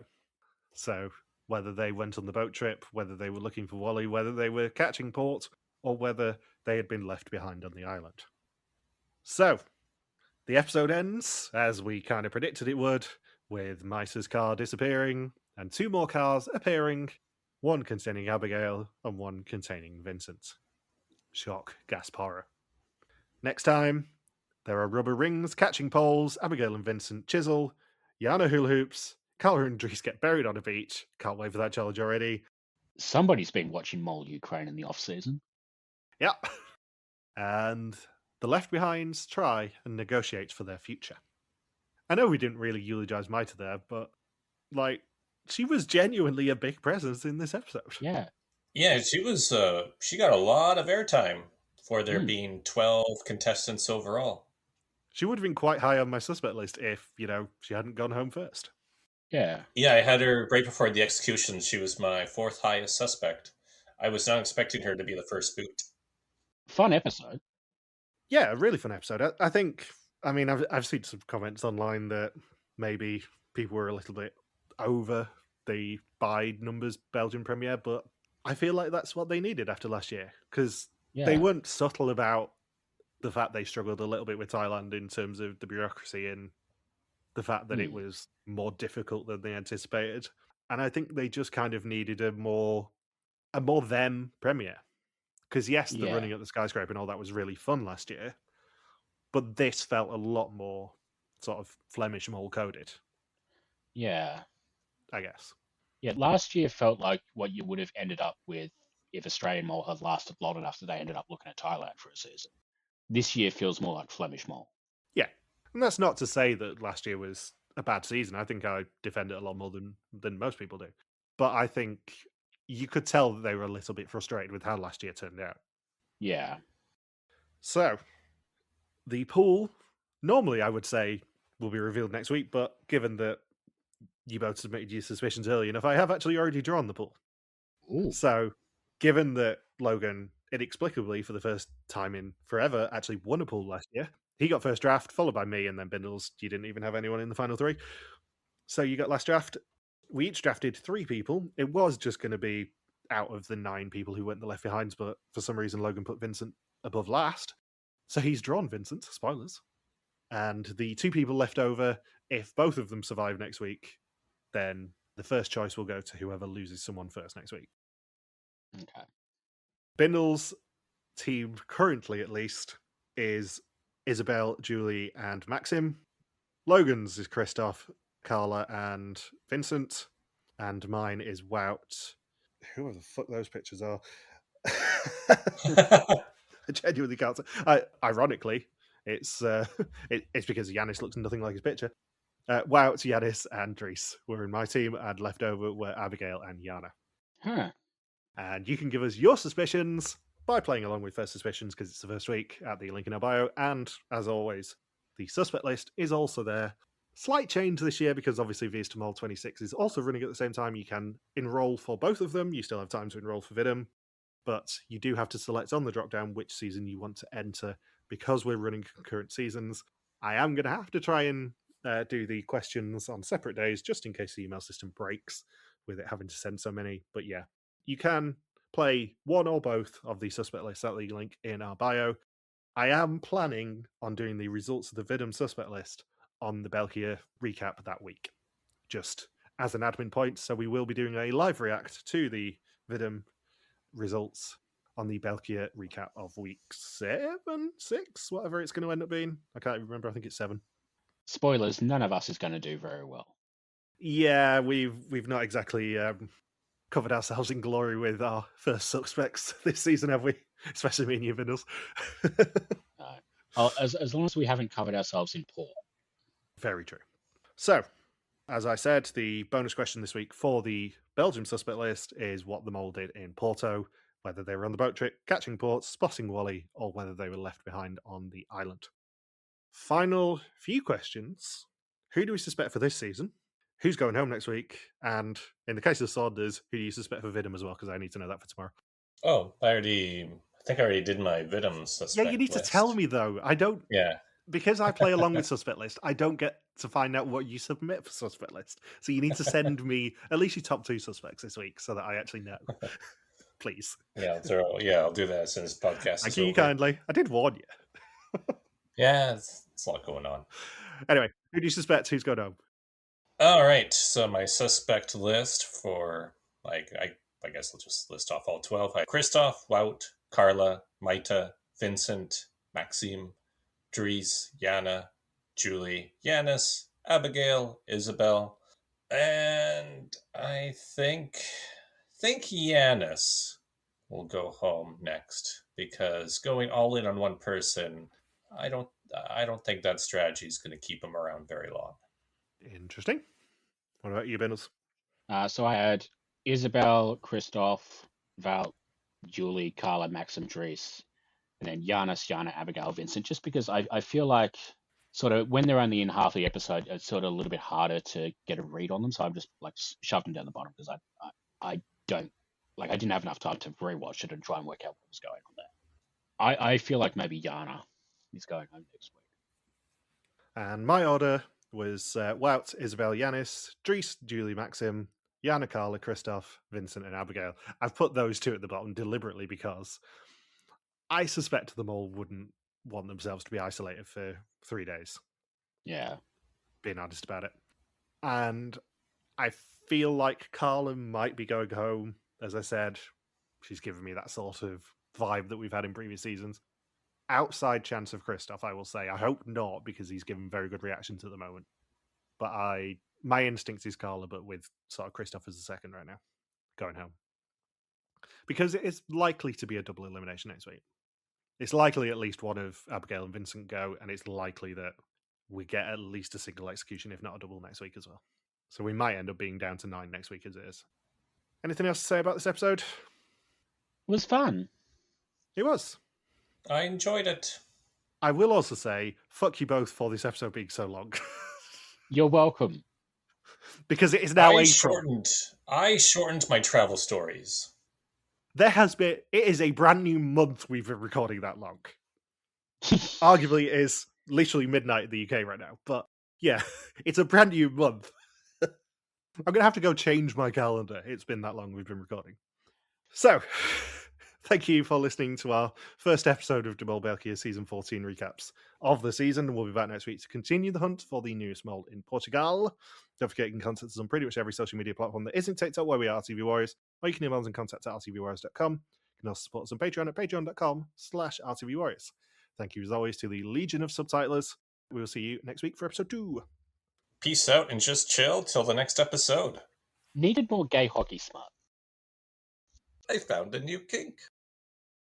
So, whether they went on the boat trip, whether they were looking for Wally, whether they were catching port, or whether they had been left behind on the island. So, the episode ends, as we kind of predicted it would, with Maïté's car disappearing, and 2 more cars appearing, one containing Abigail and one containing Vincent. Shock, gasp, horror. Next time, there are rubber rings, catching poles, Abigail and Vincent chisel, Yana hula hoops, Carla and Dries get buried on a beach. Can't wait for that challenge already. Somebody's been watching Mole Ukraine in the off-season. Yep. And the Left Behinds try and negotiate for their future. I know we didn't really eulogize Maïté there, but, like, she was genuinely a big presence in this episode. Yeah. Yeah, she was. She got a lot of airtime for there being 12 contestants overall. She would have been quite high on my suspect list if, she hadn't gone home first. Yeah. Yeah, I had her right before the execution. She was my 4th highest suspect. I was not expecting her to be the first boot. Fun episode. Yeah, a really fun episode. I think, I've seen some comments online that maybe people were a little bit over the by numbers Belgian premiere, but I feel like that's what they needed after last year, because they weren't subtle about the fact they struggled a little bit with Thailand in terms of the bureaucracy and the fact that it was more difficult than they anticipated. And I think they just kind of needed a more them premiere. Because yes, the running up the skyscraper and all that was really fun last year, but this felt a lot more sort of Flemish mole coded, Yeah. I guess. Yeah, last year felt like what you would have ended up with if Australian mole had lasted long enough that they ended up looking at Thailand for a season. This year feels more like Flemish mole. Yeah, and that's not to say that last year was a bad season. I think I defend it a lot more than most people do. But I think you could tell that they were a little bit frustrated with how last year turned out. Yeah. So, the pool, normally I would say, will be revealed next week, but given that you both submitted your suspicions early enough, I have actually already drawn the pool. Ooh. So, given that Logan inexplicably, for the first time in forever, actually won a pool last year, he got first draft, followed by me, and then Bindles. You didn't even have anyone in the final three. So you got last draft. We each drafted 3 people. It was just going to be out of the 9 people who went the left behinds, but for some reason Logan put Vincent above last. So he's drawn Vincent, spoilers. And the 2 people left over, if both of them survive next week, then the first choice will go to whoever loses someone first next week. Okay. Bindles' team, currently at least, is Isabel, Julie, and Maxim. Logan's is Christoph, Carla, and Vincent. And mine is Wout. Who the fuck those pictures are? I genuinely can't say. Ironically, it's it's because Yanis looks nothing like his picture. Wout, Yanis, and Dries were in my team, and left over were Abigail and Yana. Huh. And you can give us your suspicions by playing along with First Suspicions because it's the first week at the link in our bio. And as always, the suspect list is also there. Slight change this year because obviously V's to Mol 26 is also running at the same time. You can enroll for both of them. You still have time to enroll for Vidum, but you do have to select on the drop down which season you want to enter because we're running concurrent seasons. I am going to have to try and do the questions on separate days just in case the email system breaks with it having to send so many. But yeah, you can play one or both of the suspect lists at the link in our bio. I am planning on doing the results of the Vidum suspect list on the België recap that week, just as an admin point. So we will be doing a live react to the Vidum results on the België recap of week 7, 6, whatever it's going to end up being. I can't remember. I think it's 7. Spoilers, none of us is going to do very well. Yeah, we've not exactly covered ourselves in glory with our first suspects this season, have we? Especially me and you, Bindles. As long as we haven't covered ourselves in pork. Very true. So, as I said, the bonus question this week for the Belgium suspect list is what the mole did in Porto, whether they were on the boat trip, catching ports, spotting Wally, or whether they were left behind on the island. Final few questions. Who do we suspect for this season? Who's going home next week? And in the case of Saunders, who do you suspect for Vidum as well? Because I need to know that for tomorrow. Oh, I think I already did my Vidum suspect Yeah, you need list. to tell me, though. I don't... Yeah. Because I play along with Suspect List, I don't get to find out what you submit for Suspect List. So you need to send me at least your top 2 suspects this week so that I actually know. Please. Yeah, I'll do that as soon as the podcast Thank is you over. kindly. I did warn you. Yeah, it's a lot going on. Anyway, who do you suspect? Who's going home? All right, so my suspect list for, I guess I'll just list off all 12. Christoph, Wout, Carla, Maïté, Vincent, Maxime, Dries, Yana, Julie, Yanis, Abigail, Isabel, and I think Yanis will go home next because going all in on one person, I don't think that strategy is going to keep him around very long. Interesting. What about you, Bindles? So I had Isabel, Christoph, Val, Julie, Carla, Maxim, Dries, and then Giannis, Yana, Abigail, Vincent, just because I feel like sort of when they're only in half the episode, it's sort of a little bit harder to get a read on them. So I've just like shoved them down the bottom because I don't like I didn't have enough time to rewatch it and try and work out what was going on there. I feel like maybe Yana is going home next week. And my order was Wout, Isabel, Yanis, Dries, Julie, Maxim, Yana, Carla, Christoph, Vincent, and Abigail. I've put those 2 at the bottom deliberately because I suspect them all wouldn't want themselves to be isolated for 3 days. Yeah. Being honest about it. And I feel like Carla might be going home. As I said, she's given me that sort of vibe that we've had in previous seasons. outside chance of Christoph, I will say. I hope not, because he's given very good reactions at the moment. But my instinct is Carla, but with sort of Christoph as the second right now, going home. Because it is likely to be a double elimination next week. It's likely at least one of Abigail and Vincent go, and it's likely that we get at least a single execution, if not a double, next week as well. So we might end up being down to 9 next week as it is. Anything else to say about this episode? It was fun. It was. I enjoyed it. I will also say, fuck you both for this episode being so long. You're welcome. Because it is now I April. shortened my travel stories. It is a brand new month we've been recording that long. Arguably, it is literally midnight in the UK right now. But yeah, it's a brand new month. I'm going to have to go change my calendar. It's been that long we've been recording. So, thank you for listening to our first episode of Mol België Season 14 recaps of the season. We'll be back next week to continue the hunt for the newest mole in Portugal. Don't forget you can contact us on pretty much every social media platform that isn't TikTok, where we are RTV Warriors, or you can email us and contact at rtvwarriors.com. You can also support us on Patreon at patreon.com/rtvwarriors. Thank you as always to the Legion of Subtitlers. We will see you next week for episode 2. Peace out and just chill till the next episode. Needed more gay hockey smart. I found a new kink.